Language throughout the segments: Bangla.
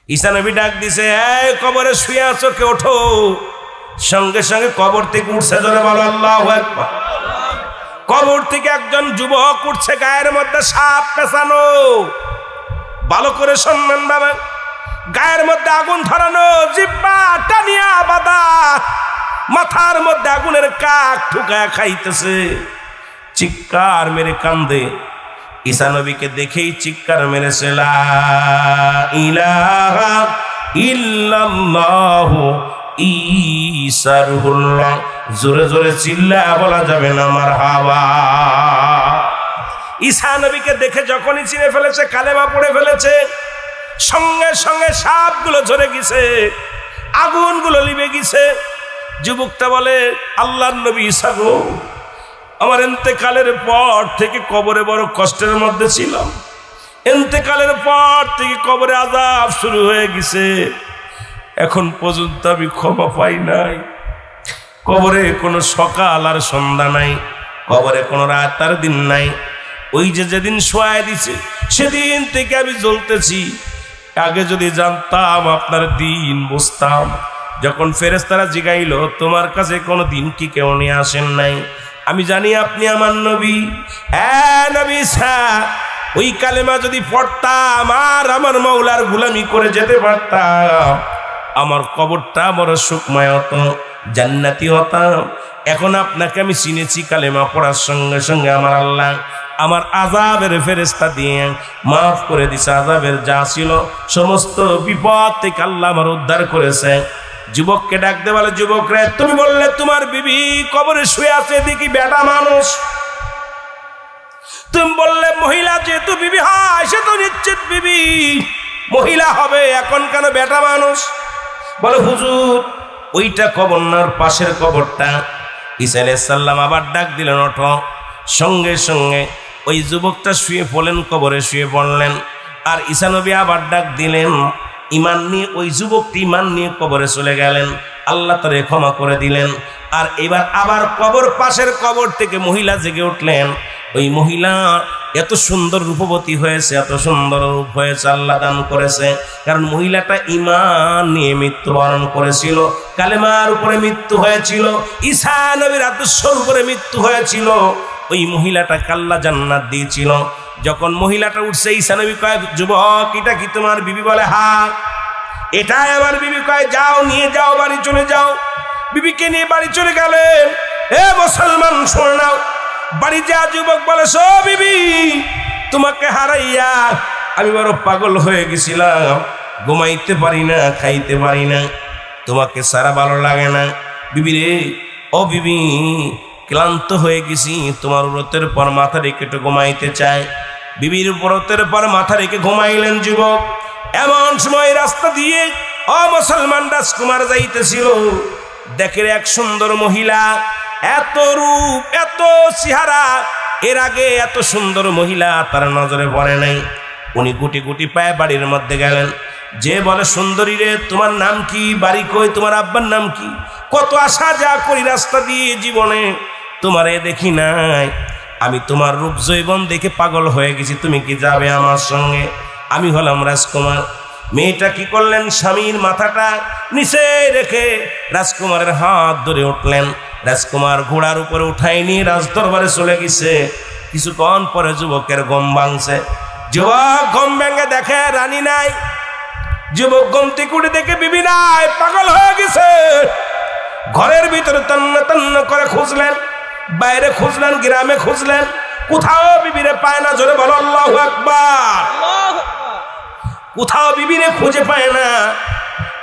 ঈসা নবী ডাক দিছে, এই কবরে শুয়ে আছো, কে ওঠো। সঙ্গে সঙ্গে কবর থেকে উঠছে, জোরে বলো আল্লাহু আকবার। কবর থেকে একজন যুবক উঠছে, গায়ের মধ্যে সাপ পেঁচানো। ভালো করে শুনবেন বাবা, গায়ের মধ্যে আগুন ধরানো, জিহ্বা টানিয়া বাঁধা, মাথার মধ্যে আগুনের কাক ঠুকায়া খাইতেছে, চিৎকার মেরে কান্দে। ঈসা নবীকে দেখেই চিৎকার মেরেছে, লা ইলাহা ইল্লাল্লাহু ঈসা রুহুল্লাহ। জোরে জোরে চিল্লায়া বলা যাবে না মারহাবা। ঈসা নবীকে দেখে যখনই চিনে ফেলেছে, কালেমা পড়ে ফেলেছে, সঙ্গে সঙ্গে সাপগুলো ঝরে গেছে, আগুনগুলো লিবে গেছে। যুবকটা বলে, আল্লাহর নবী ঈসা গো, আমার ইন্তেকালের পর থেকে কবরে বড় কষ্টের মধ্যে ছিলাম। ইন্তেকালের পর থেকে কবরে আযাব শুরু হয়ে গেছে। এখন পর্যন্ত আমি ক্ষমা পাই নাই। কবরে কোনো সকাল আর সন্ধ্যা নাই, কবরে কোনো রাত আর দিন নাই। ওই যে যেদিন শোয়ায় দিছে, সেদিন থেকে আমি জ্বলতেছি। আগে যদি জানতাম আপনার দিন বুঝতাম। যখন ফেরেশতারা জিগাইল, তোমার কাছে কোনো দিন কি কেউ নিয়ে আসেন নাই, আমি জানি আপনি আমার নবী। নবী ঈসা, ওই কালেমা যদি পড়তাম আর আমার মাওলার গোলামি করে যেতে পারতাম, আমার কবরটা বড় সুখময় হতো, জান্নাতি হতাম। এখন আপনাকে আমি চিনেছি কালেমা পড়ার সঙ্গে সঙ্গে আমার আল্লাহ আমার আযাবের ফেরেশতা দিয়ে মাফ করে দিছে। আযাবের যা ছিল সমস্ত বিপদ থেকে আল্লাহ আমার উদ্ধার করেছে। যুবককে ডাক দে, বলে, যুবক রে, তুমি বললে তোমার বিবি কবরে শুয়ে আছে, দেখি বেটা মানুষ। তুমি বললে মহিলা যেহেতু বিবি হয়, সে তো নিশ্চিত বিবি মহিলা হবে, এখন কেন বেটা মানুষ? বলে, হুজুর, ওইটা কবর না, পাশের কবরটা। ঈসা আলাইহিস সালাম আবার ডাক দিলেন, ওঠো। সঙ্গে সঙ্গে ওই যুবকটা শুয়ে পড়লেন, কবরে শুয়ে পড়লেন। আর ঈসা নবী আবার ডাক দিলেন, ইমান নিয়ে ওই যুবকটি ইমান নিয়ে কবরে চলে গেলেন। আল্লাহ তারে ক্ষমা করে দিলেন। আর এবার আবার কবর, পাশের কবর থেকে মহিলা জেগে উঠলেন। ওই মহিলা এত সুন্দর রূপবতী হয়েছে, এত সুন্দর রূপ হয়েছে, আল্লাহ দান করেছে। কারণ মহিলাটা ঈমান নিয়ে মৃত্যুবরণ করেছিল, কালেমার উপরে মৃত্যু হয়েছিল, ঈসা নবীর আদর্শের উপরে মৃত্যু হয়েছিল। ওই মহিলাটাকে আল্লাহ জান্নাত দিয়েছিল। যখন মহিলাটা উঠছে, ঈসা নবী কয়, যুবক, এটা কি তোমার বিবি? বলে, হ্যাঁ, এটাই আমার বিবি। কয়, যাও, নিয়ে যাও, বাড়ি চলে যাও। বিবিকে নিয়ে বাড়ি চলে গেলেন। এ মুসলমান, শোনো নাও। বাড়ি যা যুবক বলে, সো বিবি, তোমাকে হারাইয়া আমি বড় পাগল হয়ে গেছিলাম, ঘুমাইতে পারি না, খাইতে পারি না, তোমাকে সারা ভালো লাগে না। বিবি রে, ও বিবি, ক্লান্ত হয়ে গেছি, তোমার ব্রতের পর মাথা রেখে একটু ঘুমাইতে চাই। বিবির ব্রতের পর মাথা রেখে ঘুমাইলেন যুবক। এমন সময় রাস্তা দিয়ে মুসলমান রাজকুমার যাইতেছিল। দেখে এক সুন্দর মহিলা, এত রূপ, এত চেহারা, এর আগে এত সুন্দর মহিলা তার নজরে পড়ে নাই। উনি গুটি গুটি পায়ে বাড়ির মধ্যে গেলেন। যে বলে, সুন্দরী রে, তোমার নাম কি? বাড়ি কই? তোমার আব্বার নাম কি? কত আসা যা করি রাস্তা দিয়ে জীবনে, তোমারে দেখি নাই। আমি তোমার রূপ জৈবন দেখে পাগল হয়ে গেছি, তুমি কি যাবে আমার সঙ্গে? আমি হলাম রাজকুমার। মেয়েটা কি করলেন, স্বামীর মাথাটা নিচে রেখে রাজকুমারের হাত ধরে উঠলেন। রাজকুমার ঘোড়ার উপরে উঠাই নিয়ে রাজদরবারে চলে গেছে। কিছুক্ষণ পরে যুবকের ঘুম ভাঙছে। যুবক ঘুম ভেঙে দেখে রানী নাই। যুবক ঘুম থেকে উঠে দেখে বিবি নাই, পাগল হয়ে গেছে। ঘরের ভিতরে তন্ন তন্ন করে খুঁজলেন, বাইরে খুঁজলেন, গ্রামে খুঁজলেন, কোথাও বিবিরে পায় না। জোরে বলো আল্লাহু আকবার। কোথাও বিবিরে খুঁজে পায় না।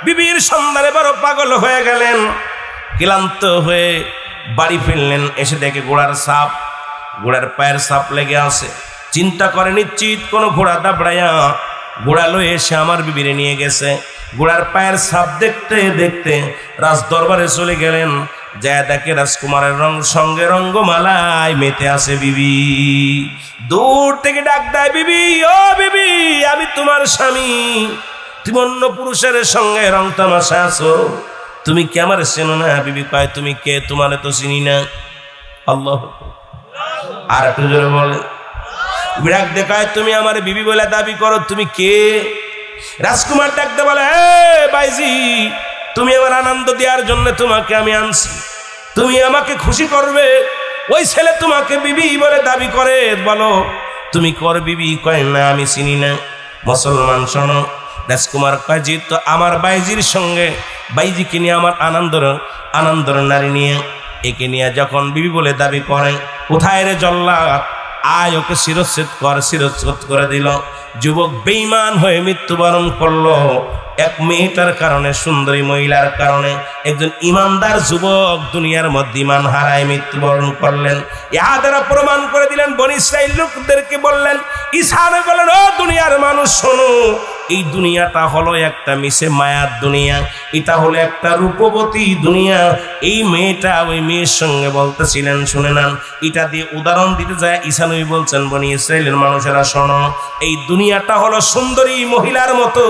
বিবির সন্ধানে বড় পাগল হয়ে গেলেন। ক্লান্ত হয়ে বাড়ি ফিরলেন। এসে দেখে ঘোড়ার ছাপ, ঘোড়ার পায়ের ছাপ লেগে আছে। চিন্তা করে, নিশ্চিত কোনো ঘোড়া দাবড়াইয়া ঘোড়া লয়ে এসে আমার বিবিরে নিয়ে গেছে। ঘোড়ার পায়ের ছাপ দেখতে দেখতে রাজ দরবারে চলে গেলেন। যা দেখে রাজকুমারের সঙ্গে রঙ্গমালায় মেতে আছে বিবি। দূর থেকে ডাক দেয়, বিবি, ও বিবি, আমি তোমার স্বামী। তুমি অন্য পুরুষের সঙ্গে রং তামাশা আছো, তুমি কি আমার চেনো না? বিবি কয়, তুমি কে? তোমারে তো চিনি না। আল্লাহ। আর একটু জোরে বলে। ডাক দেখায়, তুমি আমার বিবি বলে দাবি করো, তুমি কে? রাজকুমার ডাকতে বলে, বাইজি, তুমি আমার আনন্দ দেওয়ার জন্য তোমাকে আমি আনছি, তুমি আমাকে খুশি করবে। ওই ছেলে তোমাকে বিবি বলে দাবি করে, বলো তুমি কর বিবি? কয় না, আমি চিনি না। মুসলমান শোনো, রাজকুমার কয়, যে তো আমার বাইজির সঙ্গে, বাইজিকে নিয়ে আমার আনন্দর নারী নিয়ে, একে নিয়ে যখন বিবি বলে দাবি করে, কোথায় রে জল্লাদ, আয় ওকে শিরচ্ছেদ করে দিল। যুবক বেঈমান হয়ে মৃত্যুবরণ করলো এক মেয়েটার কারণে, সুন্দরী মহিলার কারণে। একজন ইমানদার যুবক দুনিয়ার মধ্যে ইমান হারায় মৃত্যুবরণ করলেন। ইহা দ্বারা প্রমাণ করে দিলেন, বনী ইসরাইল লোকদেরকে বললেন, ঈশানে বলেন, ও দুনিয়ার মানুষ শোনো, এই দুনিয়াটা হলো একটা মিশে মায়ার দুনিয়া, এটা হলো একটা রূপবতী দুনিয়া। এই মেয়েটা ওই মেয়ের সঙ্গে বলতেছিলেন, শুনে নেন, এটা দিয়ে উদাহরণ দিতে যায় ঈসা নবী বলছেন, বনী ইসরাইলের মানুষেরা শোনো, এই দুনিয়াটা হলো সুন্দরী মহিলার মতো।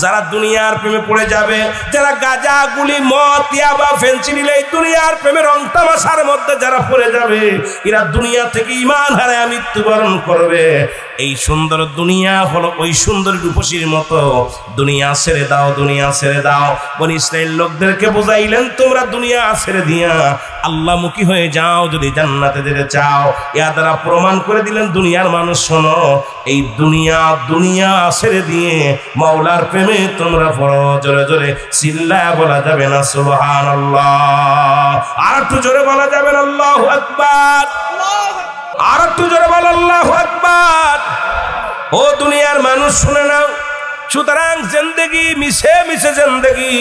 যারা দুনিয়ার প্রেমে পড়ে যাবে, যারা গাঁজা, গুলি, মদ, ইয়াবা, ফেন্সিডিল, এই দুনিয়ার প্রেমে রং তামাশার মধ্যে যারা পড়ে যাবে, এরা দুনিয়া থেকে ঈমান হারায় মৃত্যুবরণ করবে। এই সুন্দর দুনিয়া হলো ওই সুন্দর রূপসীর মতো। দুনিয়া ছেড়ে দাও, দুনিয়া ছেড়ে দাও। বনী ইসরাইল লোকদেরকে বুঝাইলেন, তোমরা দুনিয়া ছেড়ে দিয়া আল্লাহমুখী হয়ে যাও যদি জান্নাতে যেতে চাও। ইয়া দ্বারা প্রমাণ করে দিলেন, দুনিয়ার মানুষ শোনো, এই দুনিয়া ছেড়ে দিয়ে মাওলার প্রেমে তোমরা পড়ো। জোরে জোরে চিল্লায়া বলা যাবে না সুবহানাল্লাহ? আর একটু জোরে বলা যাবে না আল্লাহু আকবার? আর একটু জোরে বল আল্লাহু আকবার। ও দুনিয়ার মানুষ শুনে নাও, সুতরাং জিন্দেগি মিশে মিশে জিন্দেগি,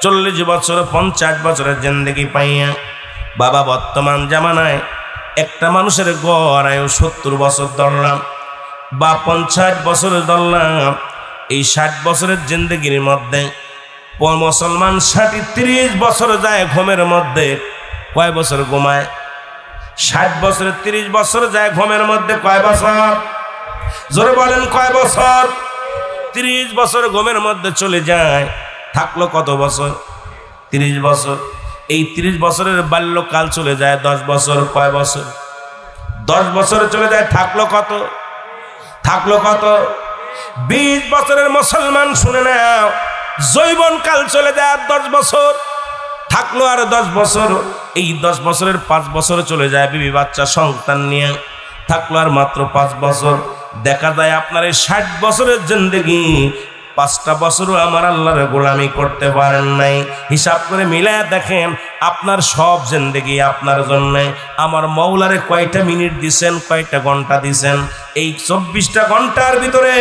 40 বছর 50 বছরের জিন্দেগি পাইয়া বাবা বর্তমান জামানায় একটা মানুষের গড় আয়ু 70 বছর ধরলাম বা 50 বছর ধরলাম। এই 60 বছরের জিন্দেগির মধ্যে মুসলমান 30 বছর যায় ঘুমের মধ্যে। কয় বছর ঘুমায়? 60 বছরের 30 বছর যায় ঘুমের মধ্যে। কয় বছর? জোরে বলেন, কয় বছর? 30 বছর ঘুমের মধ্যে চলে যায়। থাকলো কত বছর? 30 বছর। এই 30 বছরের বাল্যকাল চলে যায় 10 বছর। কয় বছর? 10 বছরে চলে যায়। থাকলো কত? 20 বছরের মুসলমান শুনে নাও, যৌবনকাল চলে যায় 10 বছর। থাকলো আর 10 বছর। এই 10 বছরের 5 বছর চলে যায় বিবি বাচ্চা সন্তান নিয়ে। থাকলো আর মাত্র 5 বছর। দেখা যায় আপনার এই 60 বছরের জিন্দেগি 5টা বছরও আমার আল্লাহর গোলামি করতে পারেন নাই। হিসাব করে মিলায়া দেখেন, আপনার সব জিন্দেগি আপনার জন্য আমার মওলারে কয়টা মিনিট দিছেন, কয়টা ঘন্টা দিছেন? এই 24টা ঘন্টার ভিতরে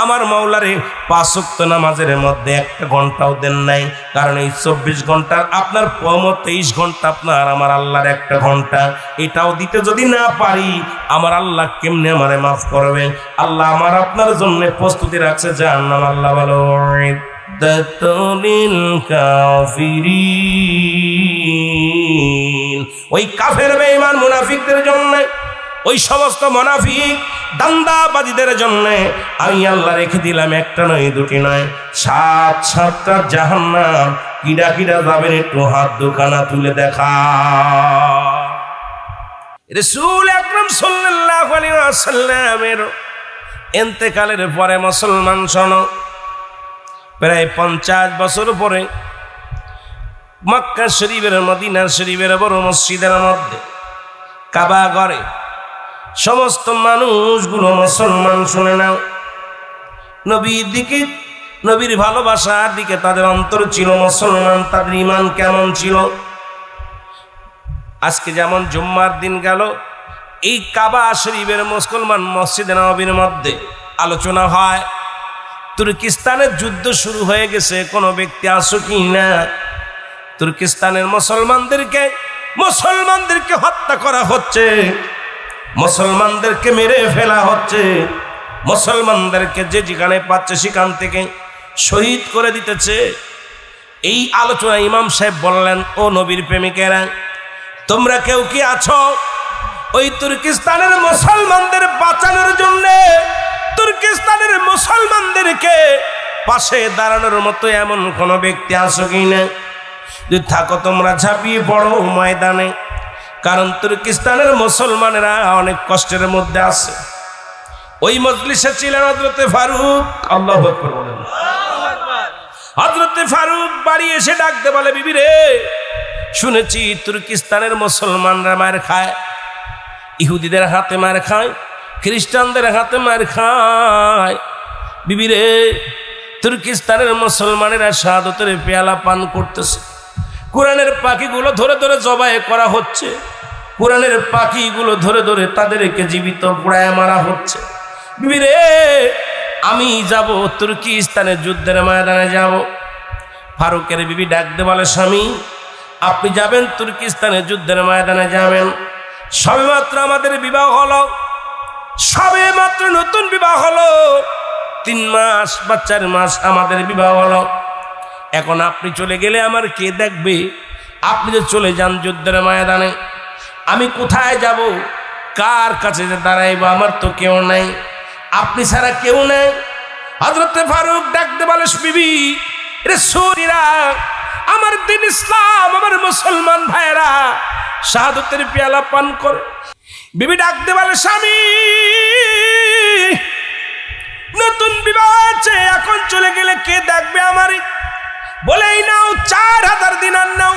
আমার মওলারে 5 ওয়াক্ত নামাজের মধ্যে 1টা ঘন্টাও দেন নাই। কারণ এই 24 ঘন্টার আপনার 23 ঘন্টা আপনার আমার আল্লাহর 1টা ঘন্টা। এটাও দিতে যদি না পারি, আমার আল্লাহ কেমনে আমারে মাফ করবে? আল্লাহ আমার আপনার জন্য প্রস্তুতি রাখছে জাহান্নাম। আল্লাহ বলো, ওই কাফের বেঈমান মুনাফিকদের জন্য, ওই সমস্ত মুনাফিক দান্দাবাদীদের জন্য আমি আল্লাহ রেখে দিলাম একটা নয়, দুটি নয়, 7টা জাহান্নাম। কিডা কিডা যাবেন একটু হাত দুখানা তুলে দেখা। রাসূল আকরাম সাল্লাল্লাহু আলাইহি ওয়াসাল্লামের ইন্তেকালের পরে মুসলমান শোনো, প্রায় 50 বছর পরে মক্কা শরীফের, মদিনা শরীফের বড় মসজিদের মধ্যে কাবা ঘরে সমস্ত মানুষগুলো মুসলমান শুনে নাও, নবীর দিকে, নবীর ভালোবাসার দিকে তাদের অন্তর ছিল। মুসলমান তাদের ঈমান কেমন ছিল? আজকে যেমন জুম্মার দিন গেল, এই কাবা শরীফের মুসলমান মসজিদে নববীর মধ্যে আলোচনা হয়, তুর্কিস্তানের যুদ্ধ শুরু হয়ে গেছে, কোনো ব্যক্তি আসো কি না? তুর্কিস্তানের মুসলমানদেরকে হত্যা করা হচ্ছে, মুসলমানদেরকে মেরে ফেলা হচ্ছে, মুসলমানদেরকে যে যেখানে পাচ্ছে সেখান থেকে শহীদ করে দিতেছে। এই আলোচনা ইমাম সাহেব বললেন, ও নবীর প্রেমিকেরা, তোমরা কেউ কি আছো ওই তুর্কিস্তানের মুসলমানদের বাঁচানোর জন্য, তুর্কিস্তানের মুসলমানদেরকে পাশে দাঁড়ানোর মতো এমন কোনো ব্যক্তি আছো কি না? যদি থাকো তোমরা ঝাঁপিয়ে পড়ো ময়দানে, কারণ তুর্কিস্তানের মুসলমানেরা অনেক কষ্টের মধ্যে আছে। ওই মজলিসে ছিলেন হযরত ফারুক, আল্লাহু আকবার বলেন, হযরত ফারুক বাড়ি এসে ডাকতে বলে, বিবি রে, শুনেছি তুর্কিস্তানের মুসলমানরা মার খায়, ইহুদিদের হাতে মার খায়, খ্রিস্টানদের হাতে মার খায়। বিবি রে, তুর্কিস্তানের মুসলমানেরা শাহাদাতের পেয়ালা পান করতেছে, কোরআনের পাখিগুলো ধরে ধরে জবাই করা হচ্ছে, কোরআনের পাখিগুলো ধরে ধরে তাদেরকে জীবিত পোড়ায় মারা হচ্ছে। বিবি রে, আমি যাব তুর্কিস্তানের যুদ্ধের ময়দানে যাব। ফারুকের বিবি ডাকতে বলে, স্বামী আপনি যাবেন তুর্কিস্তানের যুদ্ধের ময়দানে যাবেন, সবেমাত্র আমাদের বিবাহ হলো, সবেমাত্র নতুন বিবাহ হলো, 3 মাস বা 4 মাস আমাদের বিবাহ হলো। এখন আপনি চলে গেলে আমার কে দেখবে? আপনি যে চলে যান যুদ্ধের ময়দানে, আমি কোথায় যাব? কার কাছে যে দাঁড়াইব? আমার তো কেউ নাই, আপনি ছাড়া কেউ নাই। হযরত ফারুক ডাকতে বলে, বিবি রে, শরীরা আমার দিন ইসলাম, আমার মুসলমান ভাইরা শাহাদাতের পেয়ালা পান করে। বিবি ডাকতে বলে, স্বামী নতুন বিবাহ আছে, এখন চলে গেলে কে দেখবে আমারই? বলে, এই নাও 4000 দিনার নাও,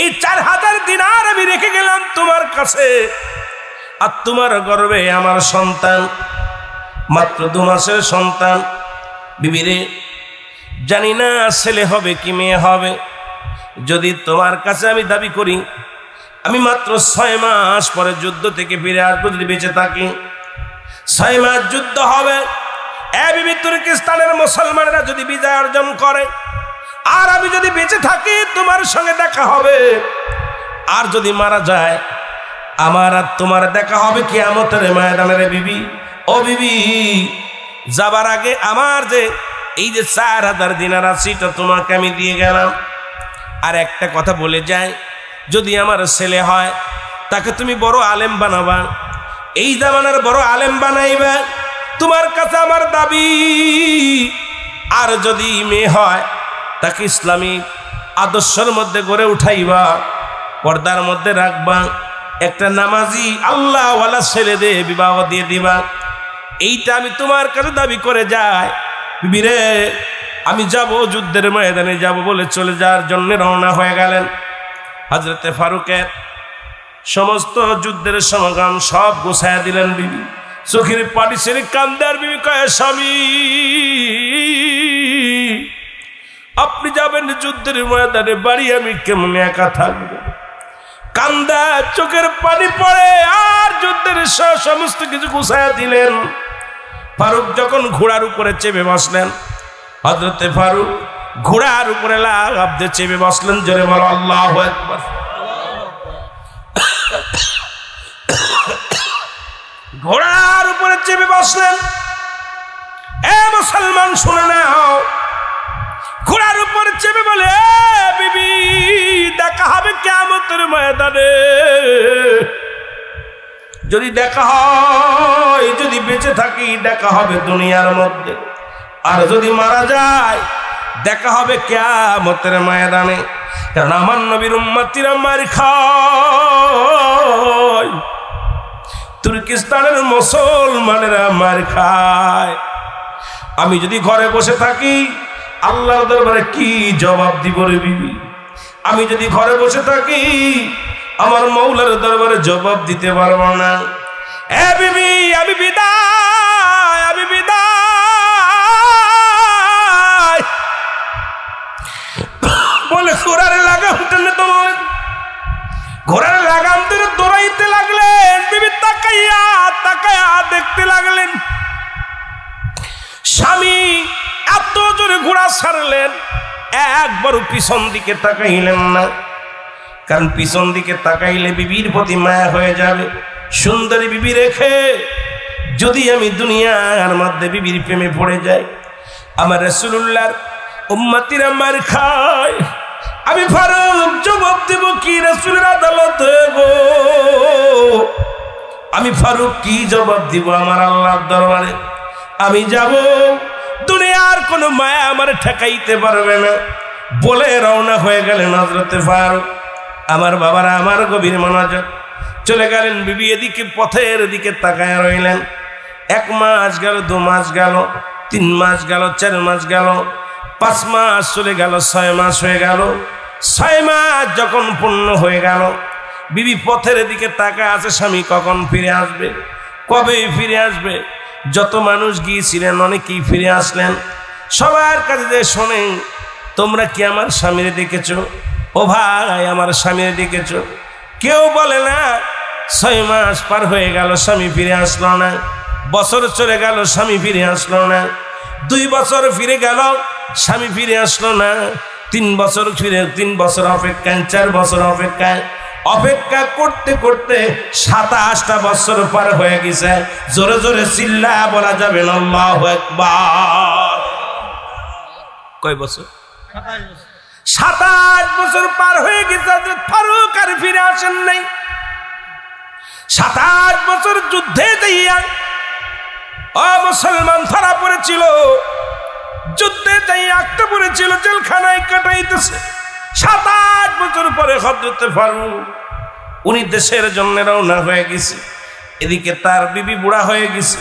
এই 4000 দিনার আমি রেখে গেলাম তোমার কাছে, আর তোমার গর্ভে আমার সন্তান, মাত্র 2 মাসের সন্তান। বিবি রে, জানি না ছেলে হবে কি মেয়ে হবে, যদি তোমার কাছে আমি দাবি করি আমি মাত্র 6 মাস পরে যুদ্ধ থেকে ফিরে আসবো, যদি বেঁচে থাকি 6 মাস যুদ্ধ হবে। বিবি, তুর্কিস্তানের মুসলমানেরা যদি বিজয় অর্জন করে আর আমি যদি বেঁচে থাকি তোমার সঙ্গে দেখা হবে, আর যদি মারা যায় আমার আর তোমার দেখা হবে কিয়ামতের ময়দানে। বিবি, ও বিবি, যাবার আগে আমার যে এই যে 4000 দিনার আছে এটা তোমাকে আমি দিয়ে গেলাম। আর একটা কথা বলে যায়, যদি আমার ছেলে হয় তাকে তুমি বড় আলেম বানাবা, এই জামানার বড় আলেম বানাইবা, তোমার কাছে আমার দাবি। আর যদি মেয়ে হয় তাকে ইসলামী আদর্শের মধ্যে গড়ে উঠাইবা, পর্দার মধ্যে রাখবা, একটা নামাজি আল্লাহওয়ালা ছেলে দিয়ে বিবাহ দিয়ে দিবা, এইটা আমি তোমার কাছে দাবি করে যাই। বিবি রে, আমি যাব যুদ্ধের ময়দানে যাব বলে চলে যাওয়ার জন্য রওনা হয়ে গেলেন। হযরত ফারুকের সমস্ত যুদ্ধের সমাগম সব গোছায়া দিলেন। বিবি চোখের পানি ছেড়ে কান্দে, আর বিবি কয়, স্বামী আপনি যাবেন যুদ্ধের ময়দানে, বাড়ি আমি কেমন একা থাকবো? কান্দা চোখের পানি পড়ে, আর যুদ্ধের সমস্ত কিছু গোছায়া দিলেন। ফারুক যখন ঘোড়ার উপরে চেপে বসলেন, হযরতে ফারুক ঘোড়ার উপরে লাফ দিয়ে চেপে বসলেন। জোরে বলো আল্লাহু আকবার। ঘোড়ার উপরে চেপে বসলেন। মুসলমান শুনে নাও, ঘোড়ার উপরে চেপে বলে, বিবি দেখা হবে কিয়ামতের ময়দানে, যদি দেখা হয়, যদি বেঁচে থাকি দেখা হবে দুনিয়ার মধ্যে, আর যদি মারা যায় দেখা হবে কিয়ামতের ময়দানে। কারণ আমার নবীর উম্মতিরা মার খায়, তুর্কিস্তানের মুসলমানেরা মার খায়। আমি যদি ঘরে বসে থাকি আল্লাহর দরবারে কি জবাব দিব রে বিবি? আমি যদি ঘরে বসে থাকি আমার মৌলার দরবারে জবাব দিতে পারবো না। বিবি আমি বিদায়, আমি বিদায় বলে ঘোড়ার লাগাম টেনে তোমার ঘোড়ার লাগাম টেনে দৌড়াইতে লাগলেন। বিবি তাকাইয়া তাকাইয়া দেখতে লাগলেন, স্বামী এত জোরে ঘোড়া ছাড়লেন, একবারও পিছন দিকে তাকাইলেন না। কারণ পিছন দিকে তাকাইলে বিবির প্রতি মায়া হয়ে যাবে। সুন্দরী বিবি রেখে যদি আমি দুনিয়ার মধ্যে বিবির প্রেমে পড়ে যাই, আমার রাসূলুল্লাহর উম্মতিরা মার খায়, আমি ফারুক জবাব দেব কি রাসূলের আদালতে গো? আমি ফারুক কি জবাব দিব আমার আল্লাহর দরবারে? আমি যাব, দুনিয়ার কোনো মায়া আমার ঠেকাইতে পারবে না বলে রওনা হয়ে গেলেন হযরতে ফারুক। আমার বাবারা, আমার গভীর মনোযোগ, চলে গেলেন। বিবি এদিকে পথের দিকে তাকায় রইলেন। 1 মাস গেল, 2 মাস গেল, 3 মাস গেল, 4 মাস গেল, 5 মাস চলে গেল, 6 মাস হয়ে গেল। 6 মাস যখন পূর্ণ হয়ে গেল, বিবি পথের দিকে তাকা আছে, স্বামী কখন ফিরে আসবে, কবে ফিরে আসবে। যত মানুষ গিয়েছিলেন অনেকেই ফিরে আসলেন। সবার কাছে যে শোনেন, তোমরা কি আমার স্বামীর দেখেছ? ও ভাই, আমার স্বামীর দেখেছ? কেউ বলে না। 6 মাস পার হয়ে গেল, স্বামী ফিরে আসলো না। বছর চলে গেল, স্বামী ফিরে আসলো না। 2 বছর ফিরে গেল, স্বামী ফিরে আসলো না। 3 বছর ফিরে, 3 বছর অপেক্ষায়, 4 বছর অপেক্ষায়, অপেক্ষা করতে করতে 27টা বছর পার হয়ে গেছে। জোরে জোরে চিল্লা বলা যাবে না আল্লাহু আকবার। কয় বছর? 27 বছর পার হয়ে গেছে। ফারুক আর ফিরে আসেন নাই। 27 বছর যুদ্ধে যাইয়া মুসলমান ধরা পড়েছিল, যুদ্ধে যাইয়া আটটা পড়েছিল, জেলখানায় কাটাইতেছে। 27 বছর পরে হযরত ফারুক উনি দেশের জন্য রওনা হয়ে গেছে। এদিকে তার বিবি বুড়া হয়ে গেছে,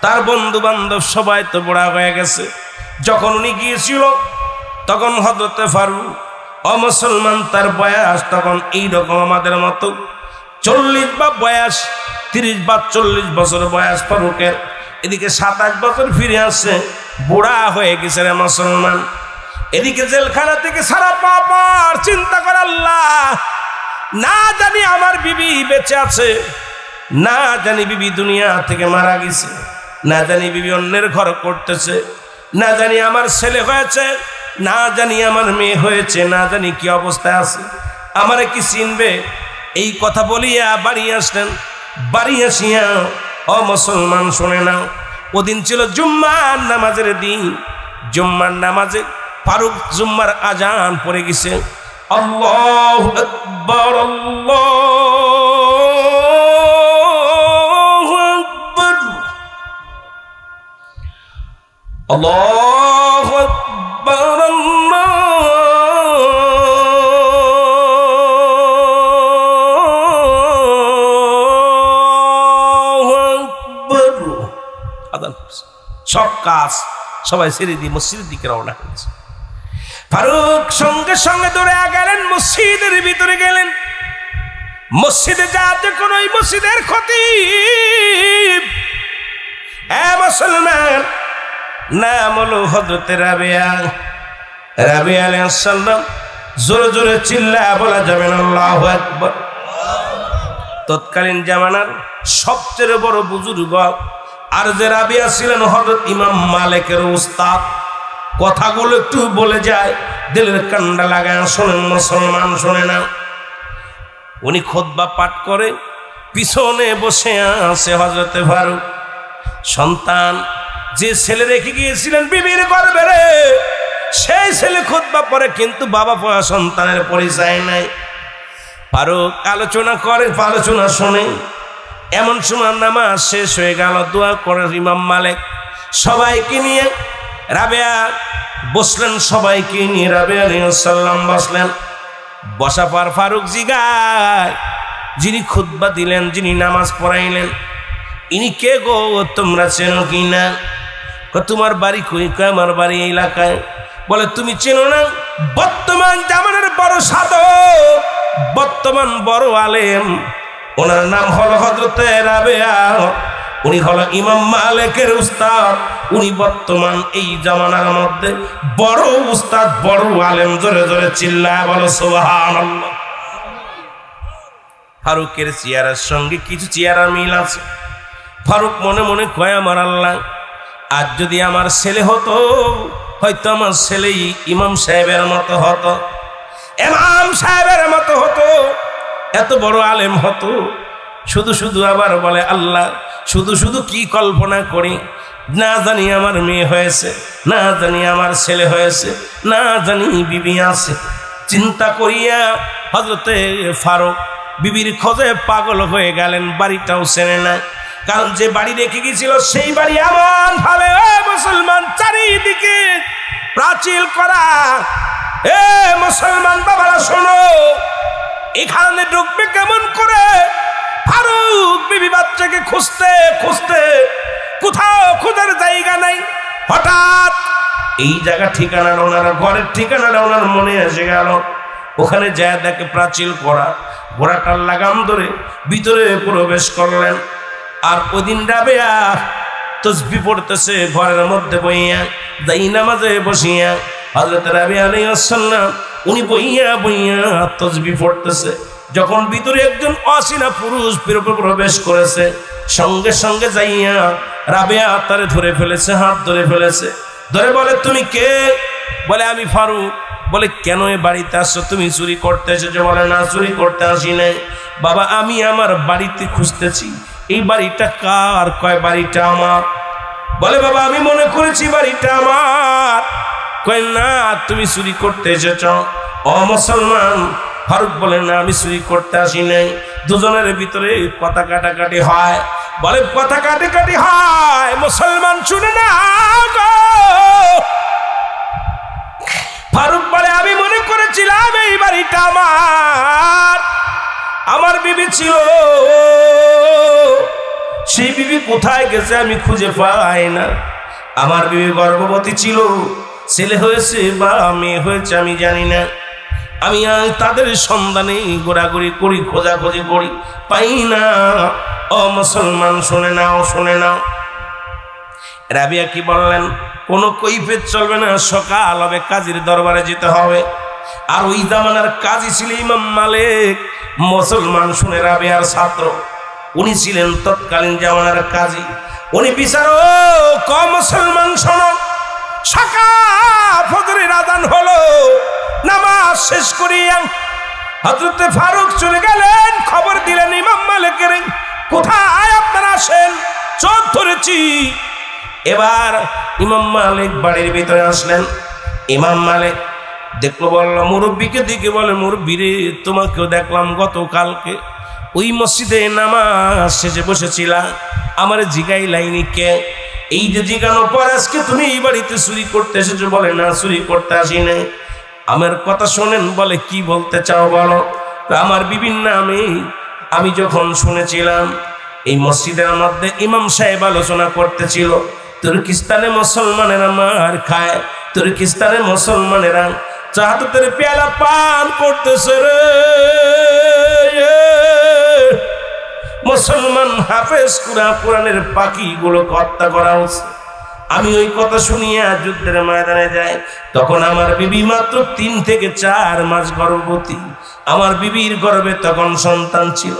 তার বন্ধু বান্ধব সবাই তো বুড়া হয়ে গেছে। যখন উনি গিয়েছিল তখন হযরত ফারুক মুসলমান, তার বয়স তখন এইরকম আমাদের মতো 40 বা বয়স, 30 বা 40 বছর বয়স ফারুকের। এদিকে 27 বছর ফিরে আসছে, বুড়া হয়ে গেছে রে মুসলমান। এদিকে জেলখানা থেকে সারা পাপার চিন্তা করে, আল্লাহ, না জানি আমার বিবি বেঁচে আছে, না জানি বিবি দুনিয়া থেকে মারা গেছে, না জানি বিবি অন্যের ঘর করতেছে, না জানি আমার ছেলে হয়েছে, না জানি আমার মেয়ে হয়েছে, না জানি কি অবস্থায় আছে, আমারে কি চিনবে? এই কথা বলিয়া বাড়ি আসলেন। বাড়ি আসিয়া মুসলমান শোনে না, ওদিন ছিল জুম্মার নামাজের দিন। জুম্মার নামাজে ফারুক জুম্মার আজান পড়ে গেছে। আল্লাহু আকবার, আল্লাহু আকবার, আল্লাহু আকবার, আল্লাহু আকবার। আজান সব কাজ সবাই ছেড়ে দিয়ে মসজিদের দিকে রওনা হয়েছে। ফারুক সঙ্গে সঙ্গে দৌড়ে গেলেন, মসজিদের ভিতরে গেলেন। মসজিদে যাতে কোন ওই মসজিদের খতিব মুসলমান, নাম হলো হযরত রাবিয়া। রাবিয়া আলাইহিস সালাম। জোরে জোরে চিল্লা বলা যাবে না আল্লাহু আকবার। তৎকালীন জামানার সবচেয়ে বড় বুজুর্গ আর যে রাবিয়া ছিলেন হযরত ইমাম মালিকের উস্তাদ। কথাগুলো একটু বলে যায়, দিলের কান্ডা লাগায় শোনেন মুসলমান, শোনে না। উনি খুতবা পাঠ করে, পিছনে বসে আছে হযরত ফারুক। সন্তান যে ছেলে রেখে গিয়েছিলেন বিবির গর্ভে রে, সেই ছেলে খুতবা পড়ে, কিন্তু বাবা পাওয়া সন্তানের পরিচয় নাই। ফারুক আলোচনা করে, আলোচনা শোনে। এমন সময় নামাজ শেষ হয়ে গেল, দোয়া করে ইমাম মালিক সবাইকে নিয়ে রাবিয়া বসলেন, সবাইকে নিয়ে রাবিয়া আলাইহিস সালাম বসলেন। বসা পর ফারুক জিগায়, যিনি খুতবা দিলেন, যিনি নামাজ পড়াইলেন, ইনি কে গো, তোমরা চেনো কি না? তোমার বাড়ি কই? আমার বাড়ি এই এলাকায়। বলে তুমি চেনো না? বর্তমান জামানার বড় সাধক, বর্তমান বড় আলেম, ওনার নাম হলো হযরত রাবিয়া। উনি হলো ইমাম মালিকের উস্তাদ। উনি বর্তমান এই জামানার মধ্যে বড় উস্তাদ, বড় আলেম। জোরে জোরে চিল্লায় বলো সুবহানাল্লাহ। ফারুকের চেহারার সঙ্গে কিছু চেহারা মিল আছে। ফারুক মনে মনে কয়, আমার আল্লাহ, আজ যদি আমার ছেলে হতো, হয়তো আমার ছেলেই ইমাম সাহেবের মতো হতো, ইমাম সাহেবের মতো হতো, এত বড় আলেম হতো। শুধু শুধু আবার বলে, আল্লাহ, শুধু শুধু কি কল্পনা করি, না জানি আমার মেয়ে হয়েছে, না জানি আমার ছেলে হয়েছে, না জানি বিবি আছে। চিন্তা করিয়া হযরতে ফারুক বিবির খোঁজে পাগল হয়ে গেলেন। বাড়িটাও চেনে না, কারণ যে বাড়ি রেখে গিয়েছিল সেই বাড়ি এমন ভাবে মুসলমান চারিদিকে প্রাচীর করা। মুসলমান বাবারা শোনো, এখানে ঢুকবে কেমন করে? ফারুক বিবি বাচ্চাকে খুঁজতে খুঁজতে কোথাও খোঁজার জায়গা নাই। হঠাৎ এই জায়গা ঠিকানাটা ওনার ঘরের ঠিকানাটা ওনার মনে এসে গেল। ওখানে যায় দেখে প্রাচীর করা, ঘোড়াটার লাগাম ধরে ভিতরে প্রবেশ করলেন। আর ওই দিন রাবেয়া তসবিহ পড়তেছে ঘরের মধ্যে বইয়া, দাই নামাজে বসিয়া হযরত রাবেয়া আলাইহিস সালাম উনি বইয়া বইয়া তসবিহ পড়তেছে। যখন ভিতরে একজন অচেনা পুরুষ প্রবেশ করেছে, সঙ্গে সঙ্গে যাইয়া রাবেয়া তারে ধরে ফেলেছে, হাত ধরে ফেলেছে। ধরে বলে, তুমি কে? বলে, আমি ফারুক। বলে, কেন এ বাড়িতে আসছো? তুমি চুরি করতে এসেছো? বলে, না, চুরি করতে আসি নাই বাবা, আমি আমার বাড়িতে খুঁজতেছি। এই বাড়িটা কার? কয়, বাড়িটা আমার। বলে, বাবা, আমি মনে করেছি বাড়িটা আমার। কয়, না, তুমি চুরি করতে এসেছ। ও মুসলমান। ফারুক বলে, না, আমি চুরি করতে আসি নাই। দুজনের ভিতরে কথা কাটাকাটি হয়। বলে, কথা কাটাকাটি হয়, মুসলমান শুনে না গো। ফারুক বলে, আমি মনে করেছিলাম এই বাড়িটা আমার। আমার বিবি ছিল, সেই বিবি কোথায় গেছে আমি খুঁজে পাই না। আমার বিবি গর্ভবতী ছিল, ছেলে হয়েছে বা মেয়ে হয়েছে আমি জানি না। আমি তাদের সন্ধানে ঘোরাঘুরি করি, খোঁজাখুঁজি করি, পাই না। ও মুসলমান, শুনে নাও, শুনে নাও। রাবিয়া কি বললেন? কোনো কৈফিয়ত চলবে না, সকাল হবে কাজীর দরবারে যেতে হবে। আর ওই জামানার কাজী ছিল ইমাম মালিক। মুসলমান শুনে রাবিয়ার ছাত্র, উনি ছিলেন তৎকালীন জামানার কাজী। উনি বিচারক। মুসলমান শোনো, সকাল ফজরের আযান হলো, নামাজ শেষ করিয়া হযরতে ফারুক চলে গেলেন, খবর দিলেন ইমাম মালিকের, কোথায় আপনারা আসেন, চোখ ধরেছি। এবার ইমাম মালিক বাড়ির ভিতরে আসলেন। ইমাম মালিক দেখলো, বলল মুরব্বীকে দিকে, বলে, মুরব্বী রে, তোমাকেও দেখলাম গতকালকে ওই মসজিদে নামাজ শেষে বসেছিলা, আমার জিগাই লাইনি কে? এই যে জিগানো পর আজকে তুমি এই বাড়িতে চুরি করতে এসেছো? বলে, না, চুরি করতে আসি নাই। আমার কথা শোনেন। বলে, কি বলতে চাও বলো। আমার বিবির নামে আমি যখন শুনেছিলাম এই মসজিদের মধ্যে ইমাম সাহেব আলোচনা করতেছিল, তুর্কিস্তানে মুসলমানেরা মার খায়, তুর্কিস্তানে মুসলমানেরা চাহাতের পেয়ালা পান করতেছে রে। মুসলমান হাফেজ কোরআনের পাখিগুলো হত্যা করা হচ্ছে। আমি ওই কথা শুনিয়া যুদ্ধের ময়দানে যাই। তখন আমার বিবি মাত্র 3 থেকে 4 মাস গর্ভবতী। আমার বিবির গর্ভে তখন সন্তান ছিল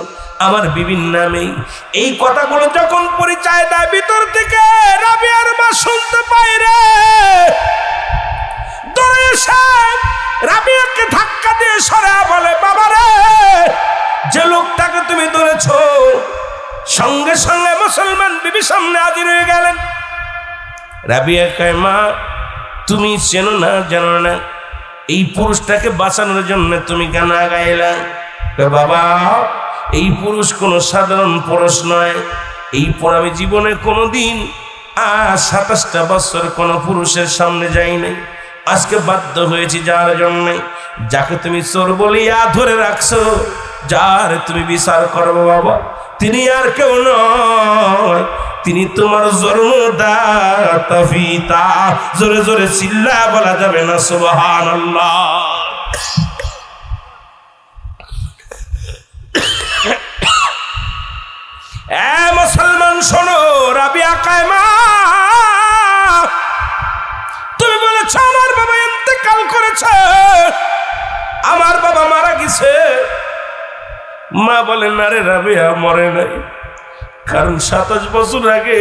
আমার বিবির নামেই। এই কথাগুলো যখন পরিচয় দেয় ভিতর থেকে, রাবিয়ার মা শুনতে পায় রে। দৌড়ে এসে রাবিয়াকে ধাক্কা দিয়ে সরা বলে, বাবা রে, যে লোকটাকে তুমি ধরেছ। সঙ্গে সঙ্গে মুসলমান বিবি সামনে হাজির হয়ে গেলেন। রাবিয়া কয়, মা, তুমি চেনো না, জানো না, এই পুরুষটাকে বাঁচানোর জন্য তুমি কেন আগাইলা? বাবা, এই পুরুষ কোনো সাধারণ পুরুষ নয়। এই পর আমি জীবনে কোনোদিন 27টা বছর কোনো পুরুষের সামনে যাই নাই। আজকে বাধ্য হয়েছি যার জন্য, যাকে তুমি চোর বলিয়া ধরে রাখছো, যার তুমি বিচার করবো বাবা, তিনি আর কেউ নয়, তিনি তোমার জন্মদাতা পিতা। জোরে জোরে চিল্লা বলা যাবে না সুবহানাল্লাহ। মুসলমান শোনো, রাবিয়া কয়, মা, তুমি বলেছ আমার বাবা ইন্তেকাল করেছে, আমার বাবা মারা গেছে। মা বলে, না রে রাবিয়া, মরে নাই। কারণ 27 বছর আগে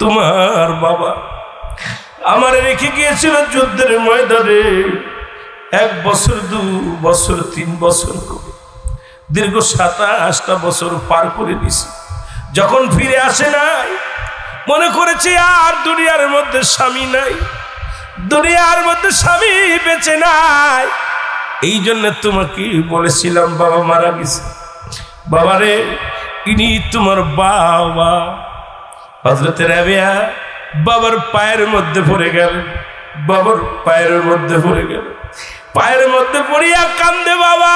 তোমার বাবা আমার রেখে গিয়েছিল যুদ্ধের ময়দানে। 1 বছর, 2 বছর, 3 বছর করে দীর্ঘ 27টা বছর পার করে দিছি। যখন ফিরে আসে নাই, মনে করেছি আর দুনিয়ার মধ্যে স্বামী নাই, দুনিয়ার মধ্যে স্বামী বেঁচে নাই। এই জন্য তোমাকে বলেছিলাম বাবা মারা গেছে। বাবারে, ইনি তোমার বাবা। হযরত রাবিয়া বাবার পায়ের মধ্যে পড়ে গেল, বাবার পায়ের মধ্যে পড়ে গেল, পায়ের মধ্যে পড়িয়া কান্দে, বাবা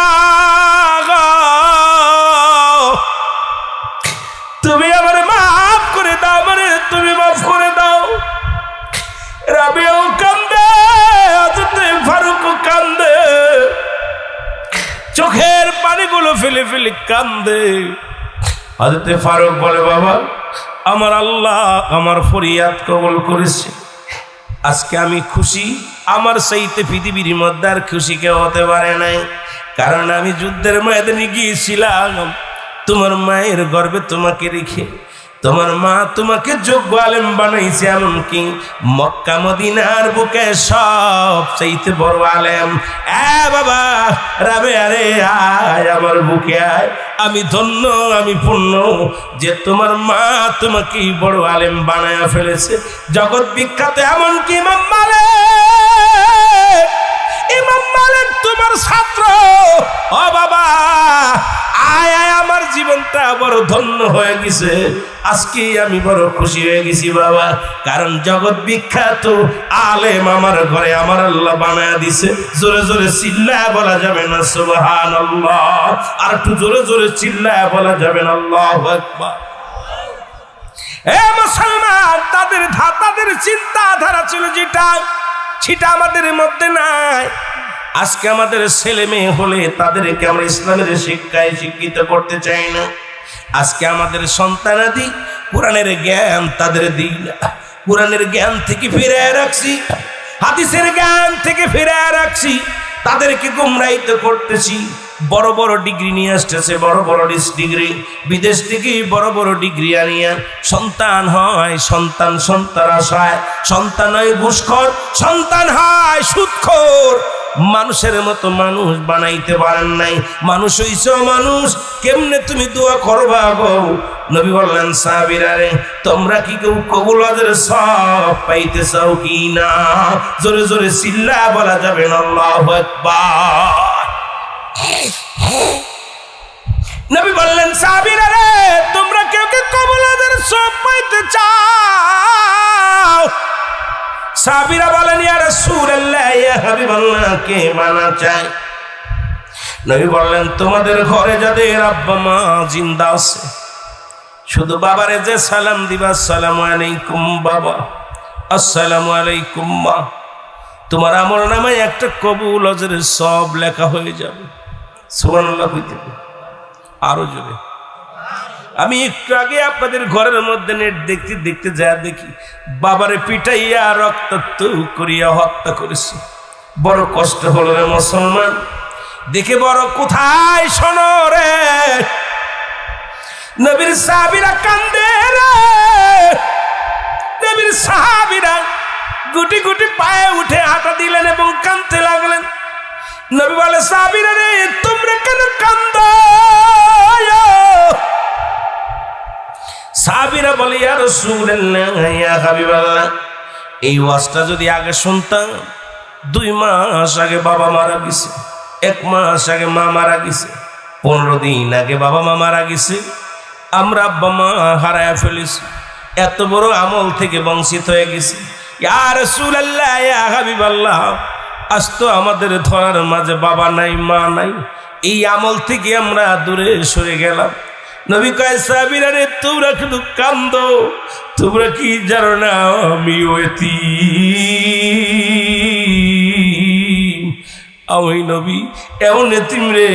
তুমি আমার মাফ করে দাও, মানে তুমি মাফ করে দাও। রাবেও কান্দে, হযরতে ফারুক কান্দে, চোখের পানিগুলো ফেলে ফেলে কান্দে। হযরতে ফারুক বলে, বাবা আমার আল্লাহ আমার ফরিয়াদ কবুল করেছে, আজকে আমি খুশি। আমার চাইতে পৃথিবীর মধ্যে আর খুশি কেউ হতে পারে নাই, কারণ আমি যুদ্ধের ময়দানে গিয়েছিলাম তোমার মায়ের গর্ভে তোমাকে রেখে। তোমার মা তোমাকে যোগ্য আলেম বানাইছে, এমনকি মক্কা মদিনার বুকে সব চাইতে বড় আলেম। বাবা রাবে, আরে আয় আমার বুকে আয়। আমি ধন্য, আমি পূর্ণ যে তোমার মা তোমাকে বড় আলেম বানায়া ফেলেছে, জগৎ বিখ্যাত। এমনকি ইমাম মালিক তোমার ছাত্র। ও বাবা আয় আয়, আমার জীবনটা বড় ধন্য হয়ে গেছে, আজকে আমি বড় খুশি হয়ে গেছি বাবা, কারণ জগৎ বিখ্যাত আলেম আমার ঘরে আমার আল্লাহ বানায়া দিছে। জোরে জোরে চিল্লায়া বলা যাবে না সুবহানাল্লাহ? আর একটু জোরে জোরে চিল্লায়া বলা যাবে না আল্লাহু আকবার? মুসলমান, তাদের চিন্তাধারা ছিল যেটা, সেটা আমাদের মধ্যে নাই। আজকে আমাদের ছেলে মেয়ে হলে তাদেরকে আমরা ইসলামের শিক্ষায় শিক্ষিত করতে চাই না। আজকে আমাদের সন্তানাদি কোরআনের জ্ঞান তাদের দিই না, কোরআনের জ্ঞান থেকে ফিরে রাখছি, হাদিসের জ্ঞান থেকে ফিরে রাখছি, তাদেরকে গুমরাহিত করতেছি। বড় বড় ডিগ্রি নিয়ে আসতেছে, বড় বড় ডিগ্রি, বিদেশ থেকে বড় বড় ডিগ্রি আনিয়া সন্তান হয়, সন্তান আসায়, সন্তান হয় ঘুষখোর, সন্তান হয় সুদখোর। মানুষের মতো মানুষ বানাইতে পারেন নাই, মানুষ হইছ মানুষ, কেমনে তুমি দোয়া করবা গো? নবী বললেন, সাহাবীরা রে, তোমরা কি কেউ কবুল হজের সব পাইতে চাও কি না? জোরে জোরে চিল্লা বলা যাবে না আল্লাহু আকবার? নবী বললেন, সাহাবীরা রে, তোমরা কেউ কি কবুল হজের সব পাইতে চাও? সাহাবীরা বলেন, ইয়া রাসূলুল্লাহ, ইয়া হাবিবাল্লাহ, কে মানা চায়? নবী বললেন, তোমাদের ঘরে যাদের আব্বা মা জিন্দা আছে, শুধু বাবারে যে সালাম দিবা, আসসালামু আলাইকুম বাবা, আসসালামু আলাইকুম মা, তোমার আমল নামায় একটা কবুল হজের সব লেখা হয়ে যাবে। সুবহানাল্লাহ কইতে আরো জোরে। আমি একটু আগে আপনাদের ঘরের মধ্যে নেট দেখতে দেখতে যা দেখি, বাবারে পিটাইয়া রক্তাক্ত করিয়া হত্যা করেছে। বড় কষ্ট হলো রে মুসলমান, দেখে বড় কোথায় শোনো রে, নবীর সাহাবীরা কান্দে রে, নবীর সাহাবীরা গুটি গুটি পায়ে উঠে হাঁটা দিলেন এবং কাঁদতে লাগলেন। নবী বলে, সাহাবীরা রে, তোমরা কেন কান্দো? সাহাবীরা বলে, ইয়া রাসূলুল্লাহ, ইয়া হাবিবাল্লাহ, এই ওয়াজটা যদি আগে শুনতাম, 2 মাস আগে বাবা মারা গেছে, 1 মাস আগে মা মারা গেছে, 15 দিন আগে বাবা মা মারা গেছে, আমরা আব্বা মা হারায়া ফেলেছি, এত বড় আমল থেকে বঞ্চিত হয়ে গেছি। ইয়া রাসূলুল্লাহ, ইয়া হাবিবাল্লাহ, আজ তো আমাদের ধরার মাঝে বাবা নাই মা নাই, এই আমল থেকে আমরা দূরে সরে গেলাম। নবী কয়, সাহাবীরা রে, তোমরা শুধু কান্দো, তোমরা কি জানো না আমি এতিম? আমি নবী এমন এতিম রে,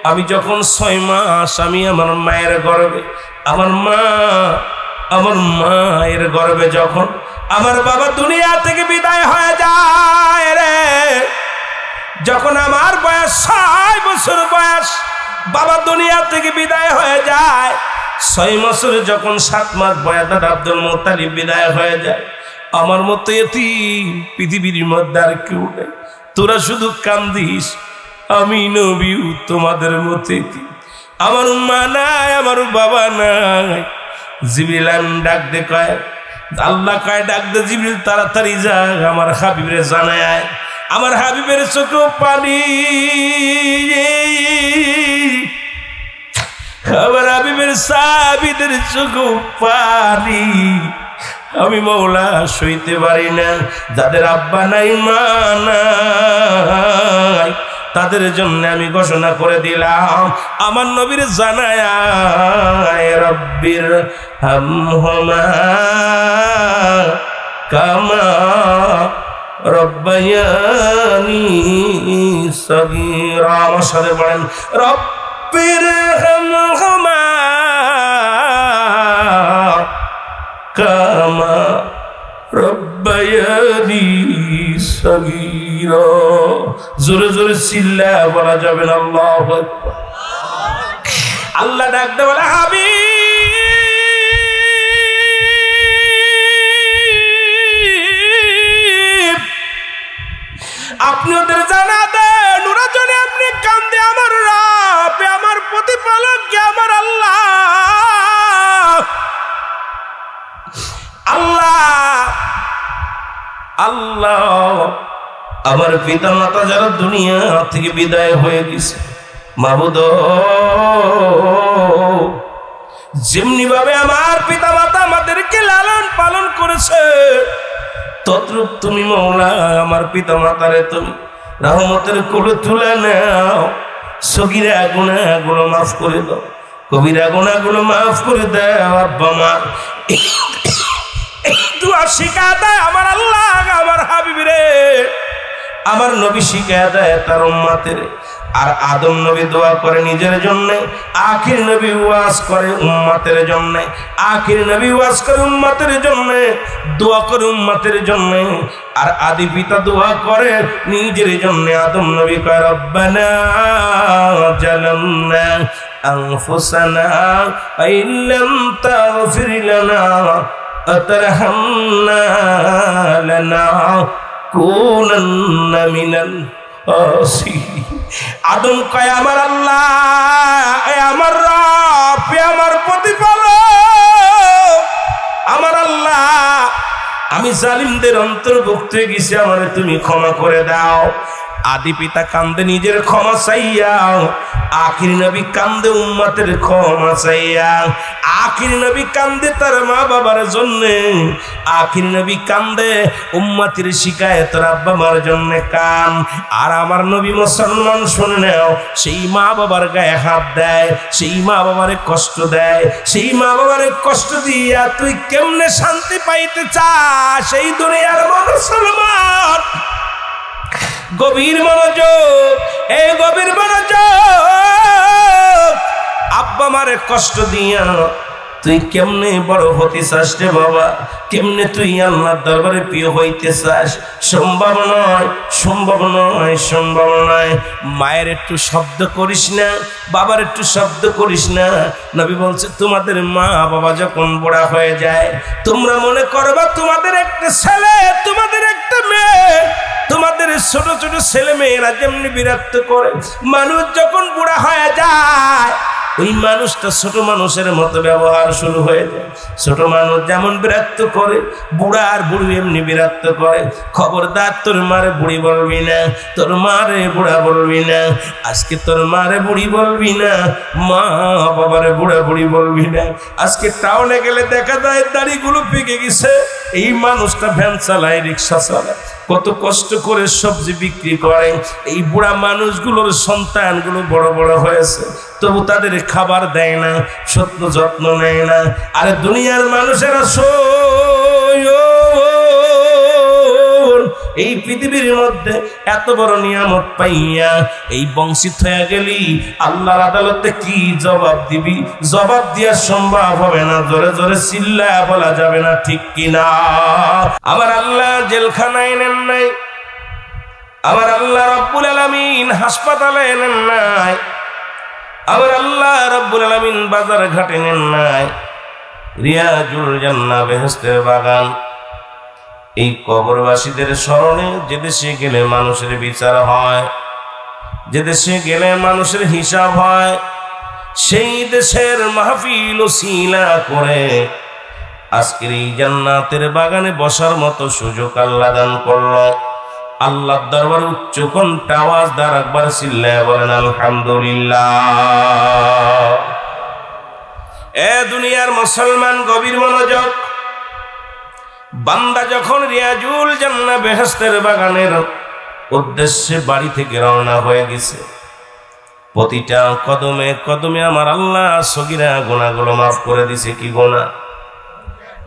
আমি যখন 6 মাস আমি আমার মায়ের গর্ভে, আমার মায়ের গর্ভে যখন আমার বাবা দুনিয়া থেকে বিদায় হয়ে যায় রে, যখন আমার বয়স 6 বছর বয়স, বাবা দুনিয়া থেকে বিদায় হয়ে যায়, 6 বছর যখন 7 মাস বয়স দাদা আব্দুল মুত্তালিব বিদায় হয়ে যায়, আমার মতো এতিম পৃথিবীর মধ্যে আর কেউ নেই। তোরা শুধু কান্দিস, আমি নবীও তোমাদের মতো এতিম, আমার মা নাই, আমার বাবা নাই। জিবরিল ডাক দে কয়, আল্লাহ কয় ডাক দে জিবরিল, তাড়াতাড়ি যা আমার হাবিবের জানায় আয়। আমার হাবিবের চোখে পানি, আমার হাবিবের সাহাবীদের চোখে পানি, আমি মওলা সইতে পারি না। যাদের আব্বা নাই মা নাই, তাদের জন্য আমি ঘোষণা করে দিলাম, আমার নবীর জানায় রব্বির হামহুমা কামা রব্বায়ানি সগীরা। আমার সাথে বলেন রব্বিরহামহুমা কামা রব্বায়ানি সগীরা। জোরে জোরে চিল্লা বলা যাবে না আল্লাহু আকবার। আল্লাহ ডাকতে বলে হাবিব আপনি ওদের জানা দেন ওরা যদি আপনি কান্দে আমার রব আমার প্রতিপালক আমার আল্লাহ আল্লাহ আল্লাহ আমার পিতা মাতা যারা দুনিয়া থেকে বিদায় হয়ে গেছে মাবুদ যেমনি ভাবে আমার পিতা মাতা আমাদেরকে লালন পালন করেছে তদ্রূপ তুমি মওলা আমার পিতা মাতারে তুমি রহমতের কোলে তুলে নাও। সগীরা গুনাহগুলো মাফ করে দাও, কবিরা গুনাহগুলো মাফ করে দাও। আব্বা মা দুআ শিখা দেয় আমার আল্লাহ আমার হাবিব রে আমার নবী শিখা দেয় তার উম্মতের। আর আদম নবী দোয়া করে নিজের জন্য, আখির নবী ওয়াজ করে উম্মতের জন্য, আখির নবী ওয়াজ করে উম্মতের জন্য, দোয়া করে উম্মতের জন্য। আর আদি পিতা দোয়া করে নিজের জন্য। আদম নবী কয় রব্বানা জালামনা আনফুসানা ইল্লাম তাগফির লানা ওয়া তারহামনা লানাকুনান্না মিনাল আদম কয় আমার আল্লাহ আমার রব আমার প্রতিপালক আমার আল্লাহ আমি জালিমদের অন্তর্ভুক্ত হয়ে গেছি আমারে তুমি ক্ষমা করে দাও। আদি পিতা কান্দে নিজের ক্ষমা চাইয়া, আখির নবী কান্দে উম্মতের ক্ষমা চাইয়া। আখির নবী কান্দে তার মা বাবার জন্য, আখির নবী কান্দে উম্মতের শিকায়ত আব্বা মার জন্য কান। আর আমার নবী মুসলমান শুনে নাও সেই মা বাবার গায়ে হাত দেয়, সেই মা বাবারে কষ্ট দেয়, সেই মা বাবারে কষ্ট দিয়া তুই কেমনে শান্তি পাইতে চাস সেই দুনিয়ার মুসলমান। গভীর মনোযোগ, এই গভীর মনোযোগ। আব্বা মারে কষ্ট দিয়া তুই কেমনে বড় হতে চাস রে বাবা, কেমনে তুই আল্লাহর দরবারে প্রিয় হইতে চাস? সম্ভব নয়, সম্ভব নয়, সম্ভব নয়। মায়ের একটু শব্দ করিস না, বাবার একটু শব্দ করিস না। নবী বলছে তোমাদের মা বাবা যখন বড় হয়ে যায় তোমরা মনে করবা তোমাদের একটা ছেলে তোমাদের একটা মেয়ে, তোমাদের ছোট ছোট ছেলে মেয়েরা যেমনি বিরক্ত করে, মানুষ যখন বুড়া হয়ে যায় ওই মানুষটা ছোট মানুষের মতো ব্যবহার শুরু হয়ে যায়। ছোট মানুষ যেমন বিরক্ত করে বুড়া আর বুড়ি এমনি বিরক্ত করে। খবরদার তোর মারে বুড়ি বলবি না, তোর মারে বুড়া বলবি না। আজকে তোর মারে বুড়ি বলবি না, মা বাবারে বুড়া বুড়ি বলবি না। আজকে টাউনে গেলে দেখা যায় দাড়িগুলো পেকে গেছে, এই মানুষটা ভ্যান চালায়, রিক্সা চালায়, কত কষ্ট করে সবজি বিক্রি করে। এই বুড়া মানুষগুলোর সন্তানগুলো বড় বড় হয়েছে তবু তাদের খাবার দেয় না, সত্য যত্ন নেয় না। আরে দুনিয়ার মানুষেরা এই পৃথিবীর মধ্যে এত বড় নিয়ামত পাইয়া এই বঞ্চিত হয়ে গেলি আল্লাহর আদালতে কি জবাব দিবি? জবাব দেওয়া সম্ভব হবে না। জোরে জোরে চিল্লা বলা যাবে না, ঠিক কিনা? আমার আল্লাহ জেলখানায় নেন নাই, আমার আল্লাহ রব্বুল আলামিন হাসপাতালে নেন নাই, আমার আল্লাহ রব্বুল আলামিন বাজার ঘাটে নেন নাই। রিয়াজুল জান্নাহ বেহেশতের বাগান, এই কবরবাসীদের স্মরণে যে দেশে গেলে মানুষের বিচার হয়, যে দেশে গেলে মানুষের হিসাব হয়, সেই দেশের মাহফিল ওসিলা করে আজকের এই জান্নাতের বাগানে বসার মতো সুযোগ আল্লাহ দান করলো। আল্লাহর দরবারে উচ্চ কণ্ঠে আওয়াজ দ্বারা একবার চিল্লায়া বলেন আলহামদুলিল্লাহ। এ দুনিয়ার মুসলমান গভীর মনোযোগ। বান্দা যখন রিয়াজুল জান্নাহ বেহেশতের বাগানের উদ্দেশ্যে বাড়ি থেকে রওনা হয়ে গেছে, প্রতিটা কদমে কদমে আমার আল্লাহ সগীরা গুনাহগুলো মাফ করে দিছে। কি গুনাহ?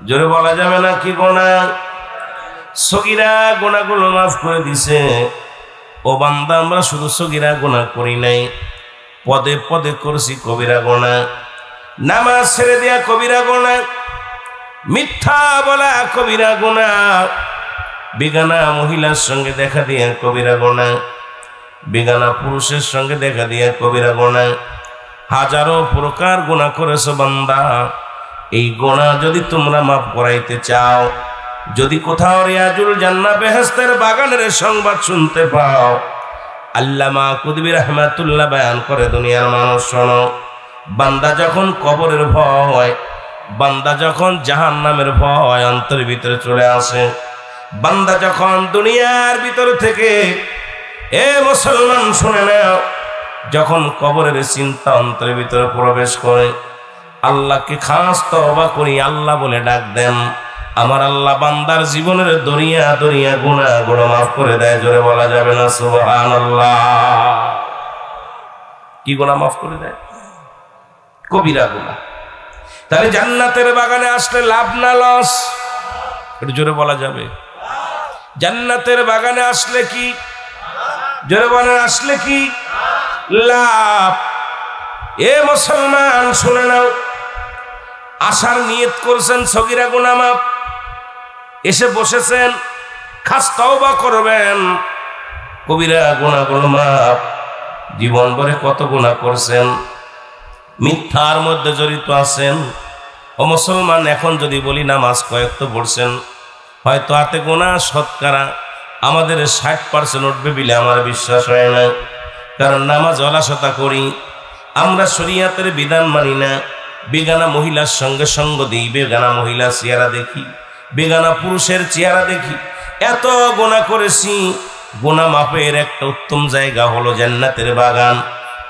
জোরে বলা যাবে না কি গুনাহ? সগীরা গুনাহগুলো মাফ করে দিছে। ও বান্দা, আমরা শুধু সগীরা গুনাহ করি নাই, পদে পদে করছি কবিরা গুনাহ। নামাজ ছেড়ে দেয়া কবিরা গুনাহ, মিথ্যা বলা কবিরা গুনাহ, বেগানা মহিলার সঙ্গে দেখা দিয়া কবিরা গুনাহ, বেগানা পুরুষের সঙ্গে দেখা দিয়া কবিরা গুনাহ। হাজারো প্রকার গুনাহ করেছো বান্দা। এই গুনাহ যদি তোমরা মাফ করাইতে চাও, যদি কোথাও রিয়াজুল জান্নাহ বেহেশতের বাগানের সংবাদ শুনতে পাও, আল্লামা কুতুবী রাহমাতুল্লাহ বয়ান করে, দুনিয়ার মানুষ শোনো, বান্দা যখন কবরের ভয়, বান্দা যখন জাহান্নামের ভয় অন্তরের ভিতরে চলে আসে, বান্দা যখন দুনিয়ার ভিতর থেকে, এ মুসলমান শুনে নাও, যখন কবরের চিন্তা অন্তরের ভিতরে প্রবেশ করে, আল্লাহকে খাস তওবা করি আল্লাহ বলে ডাক দেন, আমার আল্লাহ বান্দার জীবনের দরিয়া দরিয়া গুনাহগুলো মাফ করে দেয়। জোরে বলা যাবে না সুবহানাল্লাহ? কি গুনাহ মাফ করে দেয়? কবিরা গুনাহ। তাহলে জান্নাতের বাগানে আসলে লাভ না লস? একটু জোরে বলা যাবে? জান্নাতের বাগানে আসলে কি? জোরে বলেন, আসলে কি লাভ? এ মুসলমান শুনে নাও, আসার নিয়ত করছেন সগীরা গুনাহ মাফ, এসে বসেছেন, খাস তওবা করবেন, কবিরা গুনাহগুলো মাফ। জীবন ভরে কত গুনাহ করছেন, মিথ্যার মধ্যে জড়িত আছেন। ও মুসলমান, এখন যদি বলি নামাজ কয়েক তো পড়ছেন, হয়তো হাতে গোনা শতকরা আমাদের 60% উঠবে বলে আমার বিশ্বাস হয় না। কারণ নামাজ অলসতা করি, আমরা শরীয়তের বিধান মানি না, বেগানা মহিলার সঙ্গে সঙ্গ দিই, বেগানা মহিলার চেহারা দেখি, বেগানা পুরুষের চেহারা দেখি, এত গুনাহ করেছি। গুনাহ মাপের একটা উত্তম জায়গা হলো জান্নাতের বাগান।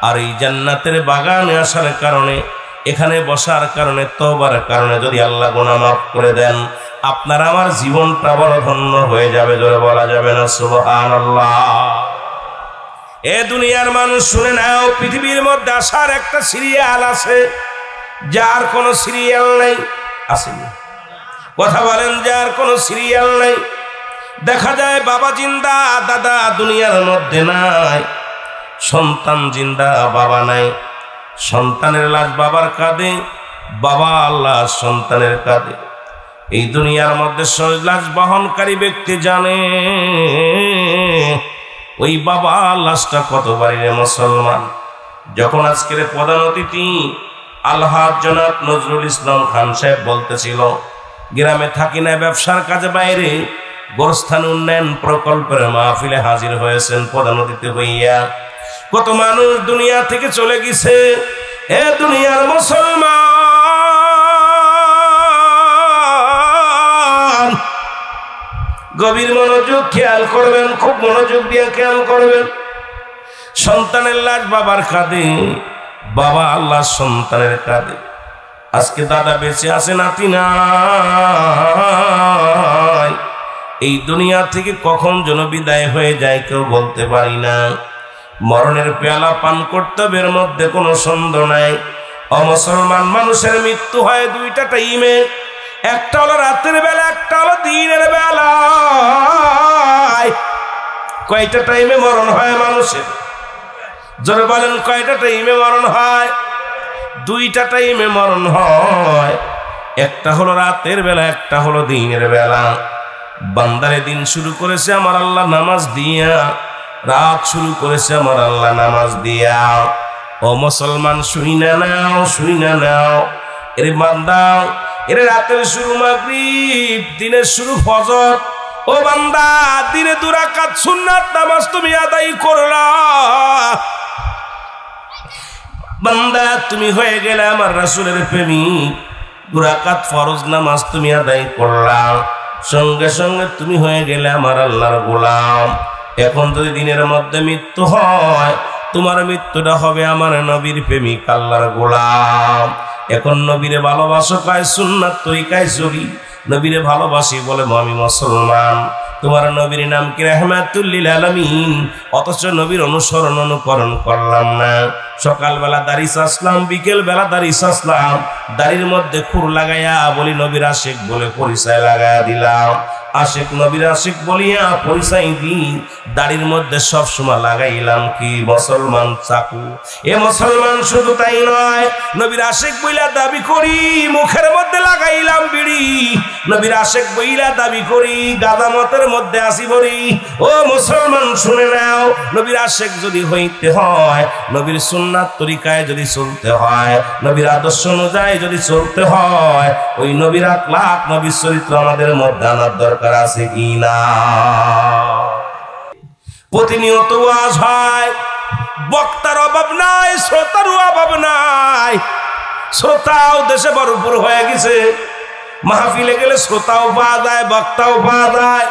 আর এই জান্নাতের বাগানে আসার কারণে, এখানে বসার কারণে, তওবার কারণে যদি আল্লাহ গুনাহ মাফ করে দেন, আপনার আমার জীবনটা বড় ধন্য হয়ে যাবে। জোরে বলা যাবে না সুবহানাল্লাহ? এ দুনিয়ার মানুষ শুনে নাও, পৃথিবীর মধ্যে আসার একটা সিরিয়াল আছে, যার কোনো সিরিয়াল নাই। আসেনি? কথা বলেন, যার কোনো সিরিয়াল নাই। দেখা যায় বাবা জিন্দা, দাদা দুনিয়ার মধ্যে নাই, সন্তান জিন্দা, বাবা নাই। সন্তানের লাশ বাবার কাঁধে, বাবা আল্লাহ সন্তানের কাঁধে। এই দুনিয়ার মধ্যে লাশ বহনকারী ব্যক্তি জানে ওই বাবা লাশটা কত বাড়ি। মুসলমান, যখন আজকের প্রধান অতিথি আলহাজ জনাব নজরুল ইসলাম খান সাহেব বলতেছিল, গ্রামে থাকি না, ব্যবসার কাজে বাইরে, গোরস্থান উন্নয়ন প্রকল্পের মাহফিলে হাজির হয়েছেন প্রধান অতিথি হইয়া। কত মানুষ দুনিয়া থেকে চলে গেছে। এ দুনিয়ার মুসলমান, গভীর মনোযোগ খেয়াল করবেন, খুব মনোযোগ দিয়ে খেয়াল করবেন। সন্তানের লাশ বাবার কাঁধে, বাবা আল্লাহ সন্তানের কাঁধে। আজকে দাদা বেঁচে আছে, নাতি নাই। এই দুনিয়া থেকে কখন যেন বিদায় হয়ে যায় কেউ বলতে পারি না। মরণের পেয়ালা পান কর্তব্যের মধ্যে কোনো সন্দেহ নাই। অমুসলমান মানুষের মৃত্যু হয় দুইটা টাইমে, একটা হলো রাতের বেলা, একটা হলো দিনের বেলা। কয়টা টাইমে মরণ হয় মানুষের? জোরে বলেন, কয়টা টাইমে মরণ হয়? দুইটা টাইমে মরণ হয়, একটা হলো রাতের বেলা, একটা হলো দিনের বেলা। বান্দারে দিন শুরু করেছে আমার আল্লাহ নামাজ দিয়া, রাত শুরু করেছে আমার আল্লাহ নামাজ দিয়া। ও মুসলমান, শুই না নাও, শুই না নাও। এর বান্দা, এর রাতের শুরু মাগরিব, দিনের শুরু ফজর। ও বান্দা, দিনে 2 রাকাত সুন্নাত নামাজ তুমি আদায় করলা। বান্দা, তুমি হয়ে গেলে আমার রাসূলের প্রেমিক। 2 রাকাত ফরজ নামাজ তুমি আদায় করলা, সঙ্গে সঙ্গে তুমি হয়ে গেলে আমার আল্লাহর গোলাম। এখন যদি দিনের মধ্যে মৃত্যু হয়, তোমার মৃত্যুটা হবে আমার নবীর প্রেমিক, আল্লাহর গোলাম। এখন নবীরে ভালোবাসো, কায় সুন্নাত তরিকায় চলি, নবীরে ভালোবাসি বলে আমি মুসলমান। তোমার নবীর নাম কি? রাহমাতুল লিল আলামিন। অথচ নবীর অনুসরণ অনুকরণ করলাম না। সকালবেলা দাড়ি চাষলাম, বিকেল বেলা দাড়ি চাষলাম, দাড়ির মধ্যে খুর লাগাইয়া বলি নবীর আশিক বলে পরিচয় লাগাইয়া দিলাম। আশিক নবীর আশিক বলিয়া পরিচয় দিই, দাড়ির মধ্যে সব সময় লাগাইলাম কি মুসলমান চাকু। এ মুসলমান শুধু তাই নয়, নবীর আশিক বইলা দাবি করি, মুখের মধ্যে লাগাইলাম বিড়ি। নবীর আশিক বইলা দাবি করি, গাদামতের মধ্যে আসি বলি। ও মুসলমান শুনে নাও, নবীর আশিক যদি হইতে হয়, নবীর সুন্নাত তরিকায় যদি চলতে হয়, নবীর আদর্শ অনুযায়ী যদি চলতে হয়, ওই নবীর আখলাক নবীর চরিত্র আমাদের মধ্যে আনার দরকার আছে কি না? প্রতিনিয়ত ওয়াজ হয়, বক্তার অভাব নাই, শ্রোতারও অভাব নাই। শ্রোতাও দেশে ভরপুর হয়ে গেছে, মাহফিলে গেলে শ্রোতাও পাওয়া যায়, বক্তাও পাওয়া যায়,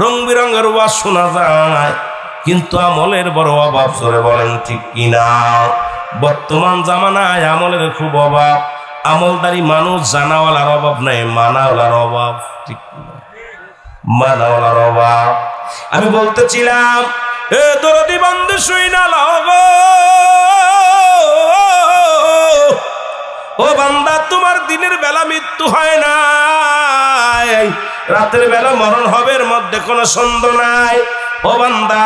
রং বিরঙের ওয়াজ শোনা যায়, কিন্তু আমলের বড় অভাব। সরে বলেন ঠিক কিনা? বর্তমান জামানায় আমলের খুব অভাব। আমলদারি মানুষ জানাওয়ালার অভাব নাই, মানাওয়ালার অভাব। ঠিক কিনা? মানাওয়ালার অভাব। আমি বলতেছিলাম, এ দরদি বন্ধু শুই না লাগো, ও বান্দা তোমার দিনের বেলা মৃত্যু হয় না, রাতের বেলা মরণ হবে, এর মধ্যে কোনো সন্দেহ নাই। ও বান্দা,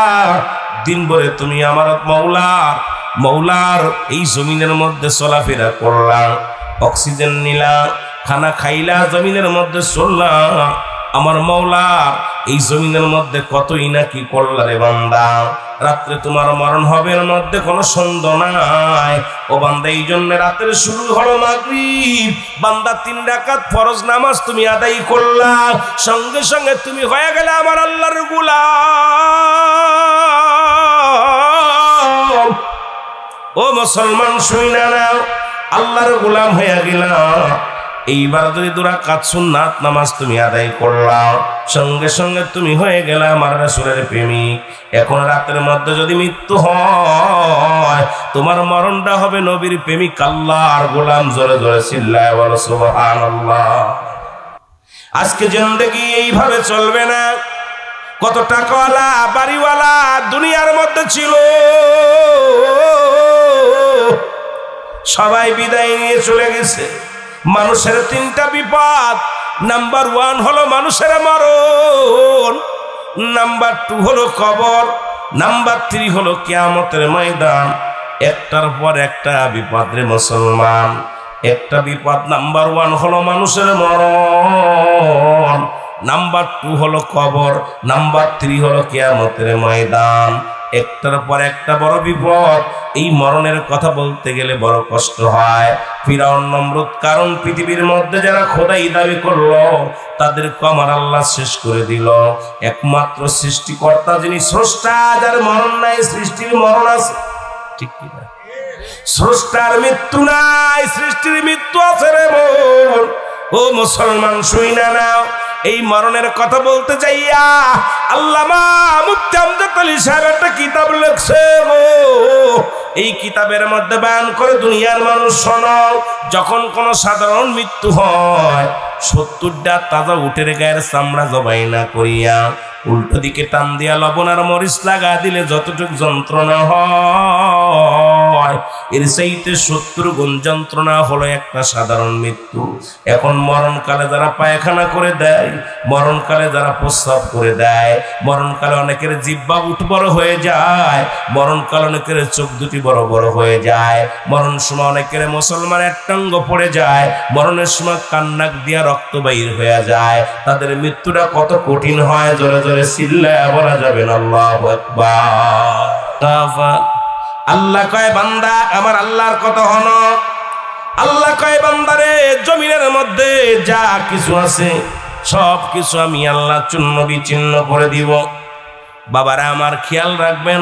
দিন ভরে তুমি আমার মৌলার এই জমিনের মধ্যে চলাফেরা করলা, অক্সিজেন নিলা, খানা খাইলা, জমিনের মধ্যে চললা, আমার মৌলার এই জমিনের মধ্যে কতই না কি করলা রে বান্দা। রাত্রে তোমার মরণ হবে, এর মধ্যে কোনো সন্দেহ নাই। ও বান্দা, এই জন্য রাতের শুরু হলো মাগরিব, বান্দা 3 রাকাত ফরজ নামাজ তুমি আদায় করলা, সঙ্গে সঙ্গে তুমি হয়ে গেলে আমার আল্লাহর গোলাম। ও মুসলমান শুইনা নাও, আল্লাহর গোলাম হয়ে গেলা। এইবার যদি 2 রাকাত সুন্নাত নামাজ তুমি আদায় করলা, সঙ্গে সঙ্গে তুমি হয়ে গেলা আমার রাসূলের প্রেমিক। এখন রাতের মধ্যে যদি মৃত্যু হয়, তোমার মরণটা হবে নবীর প্রেমিক, আল্লাহর গোলাম। জোরে জোরে চিল্লায় বলো সুবহানাল্লাহ। আজকে জিন্দেগি এইভাবে চলবে না। কত টাকাওয়ালা বাড়িওয়ালা দুনিয়ার মধ্যে ছিল, সবাই বিদায় নিয়ে চলে গেছে। মানুষের 3টা বিপদ। নাম্বার 1 হলো মানুষের মরণ, নাম্বার 2 হলো কবর, নাম্বার 3 হলো কিয়ামতের ময়দান। একটার পর একটা বিপদ রে মুসলমান। একটা বিপদ নাম্বার 1 হলো মানুষের মরণ, নাম্বার 2 হলো কবর, নাম্বার 3 হলো কিয়ামতের ময়দান। একটার পর একটা বড় বিপদ। এই মরণের কথা বলতে গেলে বড় কষ্ট হয়। ফিরাউন, নমরুদ, কারণ পৃথিবীর মধ্যে যারা খোদাই দাবি করলো, তাদেরকে আমার আল্লাহ শেষ করে দিল। একমাত্র সৃষ্টিকর্তা যিনি স্রষ্টা, যার মরণ নাই, সৃষ্টির মরণ আছে। ঠিক কিনা? স্রষ্টার মৃত্যু নাই, সৃষ্টির মৃত্যু আছে রে বোন। ও মুসলমান শুইনা নাও, এই মরণের কথা বলতে যাইয়া আল্লামা মুফতি আমজাদ আলী সাহেব একটা কিতাব লিখছে। এই কিতাবের মধ্যে বয়ান করে, দুনিয়ার মানুষ শোনো, যখন কোনো সাধারণ মৃত্যু হয়, 70টা তাজা উটের গায়ের চামড়া জবাই না করিয়া উল্টো দিকে টান দিয়া লবণ আর মরিচ লাগা দিলে যতটুক যন্ত্রণা হয়, এর চাইতে 70 গুণ যন্ত্রণা হলো একটা সাধারণ মৃত্যু। এখন মরণকালে যারা পায়খানা করে দেয়, মরণকালে যারা প্রস্রাব করে দেয়, মরণকালে অনেকের জিহ্বা উঠ বড় হয়ে যায়, মরণকালে অনেকের চোখ দুটি বড় বড় হয়ে যায়, মরণ সময় অনেকের মুসলমানের টাঙ্গ পড়ে যায়, মরণের সময় কান্নাক দিয়া রক্ত বাইর হয়ে যায়। তাদের মৃত্যুটা কত কঠিন হয়, জোরে জোরে চিল্লায়া বলা যাবে না আল্লাহু আকবার। আল্লাহ কয়, বান্দা আমার আল্লাহর কথা হনো। আল্লাহ কয়, বান্দারে জমিনের মধ্যে যা কিছু আছে সব কিছু আমি আল্লাহ চূর্ণ বিচ্ছিন্ন করে দিব। বাবারা আমার খেয়াল রাখবেন,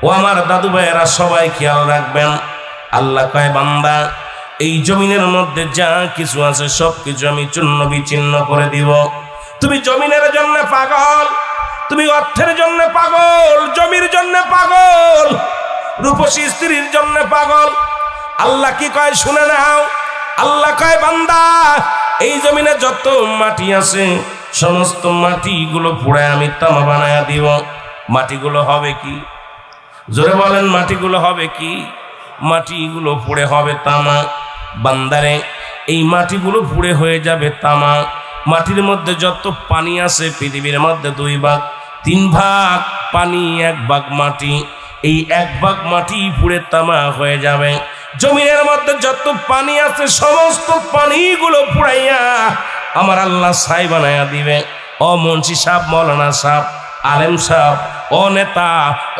ও আমার দাদু ভাইয়েরা সবাই খেয়াল রাখবেন। আল্লাহ কয়, বান্দা এই জমিনের মধ্যে যা কিছু আছে সব কিছু আমি চূর্ণ বিচ্ছিন্ন করে দিব। তুমি জমিনের জন্য পাগল, তুমি অর্থের জন্য পাগল, জমির জন্য পাগল, রূপসী স্ত্রীর জন্য পাগল। আল্লাহ কি কয় শুনে নাও। আল্লাহ কয়, বান্দা এই জমিনে যত মাটি আছে সমস্ত মাটিগুলো পুড়ে আমি তামা বানায়া দিব। মাটিগুলো হবে কি? জোরে বলেন, মাটিগুলো হবে কি? মাটিগুলো পুড়ে হবে তামা। বান্দারে এই মাটিগুলো পুড়ে হয়ে যাবে তামা। মাটির মধ্যে যত পানি আছে পৃথিবীর মধ্যে 2 ভাগ 3 ভাগ পানি 1 ভাগ মাটি, এই 1 ভাগ মাটি পুড়ে তামা হয়ে যাবে। জমিনের মধ্যে যত পানি আছে সমস্ত পানিগুলো পুড়াইয়া আমার আল্লাহ ছাই বানাইয়া দিবে। ও মুন্সি সাহেব, মৌলানা সাহেব, আলেম সাহেব, ও নেতা,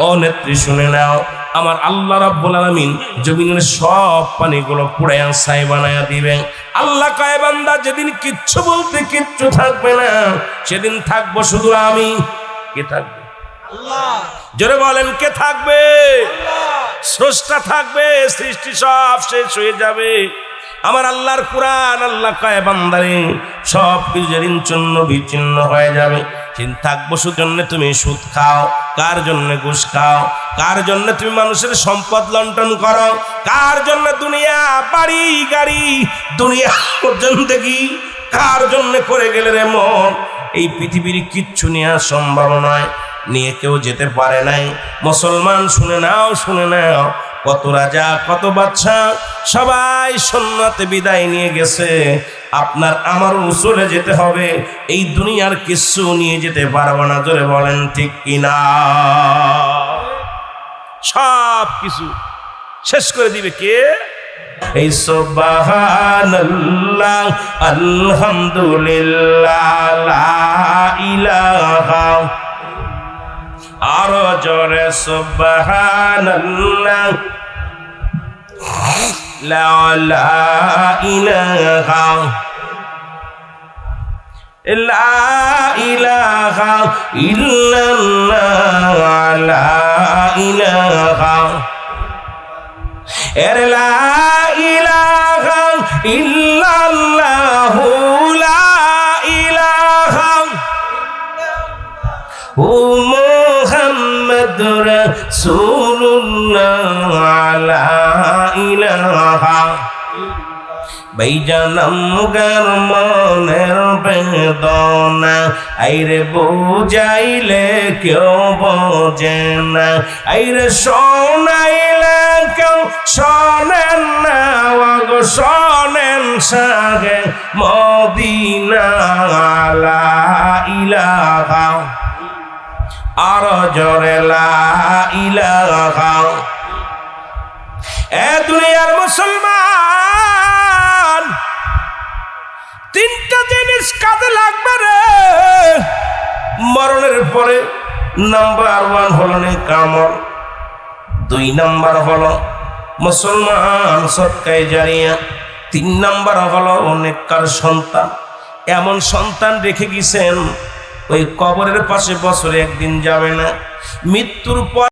ও নেত্রী, শুনে নাও, আমার আল্লাহ রাব্বুল আলামিন জমিনের সব পানিগুলো পুড়াইয়া ছাই বানাইয়া দিবে। আল্লাহ কয় বান্দা যেদিন কিচ্ছু বলতে কিচ্ছু থাকবে না, সেদিন থাকবো শুধু আমি। কে থাকবে? আল্লাহ। জোরে বলেন, কে থাকবে? আল্লাহ। স্রষ্টা থাকবে, সৃষ্টি সব শেষ হয়ে যাবে। আমার আল্লাহর কুরআন, আল্লাহ কয় বান্দারে সব কিছু যেদিন চূর্ণ বিচ্ছিন্ন হয়ে যাবে, সেদিন থাকবো শুধু জন্য তুমি সুদ খাও, কার জন্য ঘুষ খাও, কার জন্য তুমি মানুষের সম্পদ লুণ্ঠন করো, কার জন্য দুনিয়া বাড়ি গাড়ি দুনিয়া পর্যন্ত কি কার জন্য করে গেলে রে মন। এই পৃথিবীর কিচ্ছু নেওয়া সম্ভব নয়, নিয়ে কেউ যেতে পারে নাই। মুসলমান শুনে নাও, শুনে নাও, কত রাজা কত বাদশা সবাই সুন্নাতে বিদায় নিয়ে গেছে। আপনার আমারও চলে যেতে হবে, এই দুনিয়ার কিছু নিয়ে যেতে পারবো না। জোরে বলেন ঠিক কিনা? সব কিছু শেষ করে দিবে কে? এই সুবহানাল্লাহ, আলহামদুলিল্লাহ, লা ইলাহা, আরো জোরে সুবহানাল্লাহ, লা ইলাহা, লা ইলাহা ইল্লাল্লাহ, লা ইলাহা, লা ইলাহা ইল্লাল্লাহ, লা ইলাহা মুহাম্মাদুর রাসূলুল্লাহ, লা ইলাহা। ভাইজানাম গার মনের বেদনা আইরে বুঝাইলে কেউ বোঝে না, আইরে শোনাইলে কেউ শোনেন না, গো শোনেন সাগে মদিনা, লা ইলাহা, আরো জোরে লা ইলাহা। এ দুনিয়ার মুসলমান, 3টা জিনিস কাজে লাগবে রে মরণের পরে। নাম্বার 1 হলো নেক আমল, 2 নাম্বার হলো মুসলমান সদকায়ে জারিয়া, 3 নাম্বার হলো নেককার সন্তান। এমন সন্তান রেখে গেছেন ওই কবরের পাশে বছরে একদিন যাবে না, মৃত্যুর পর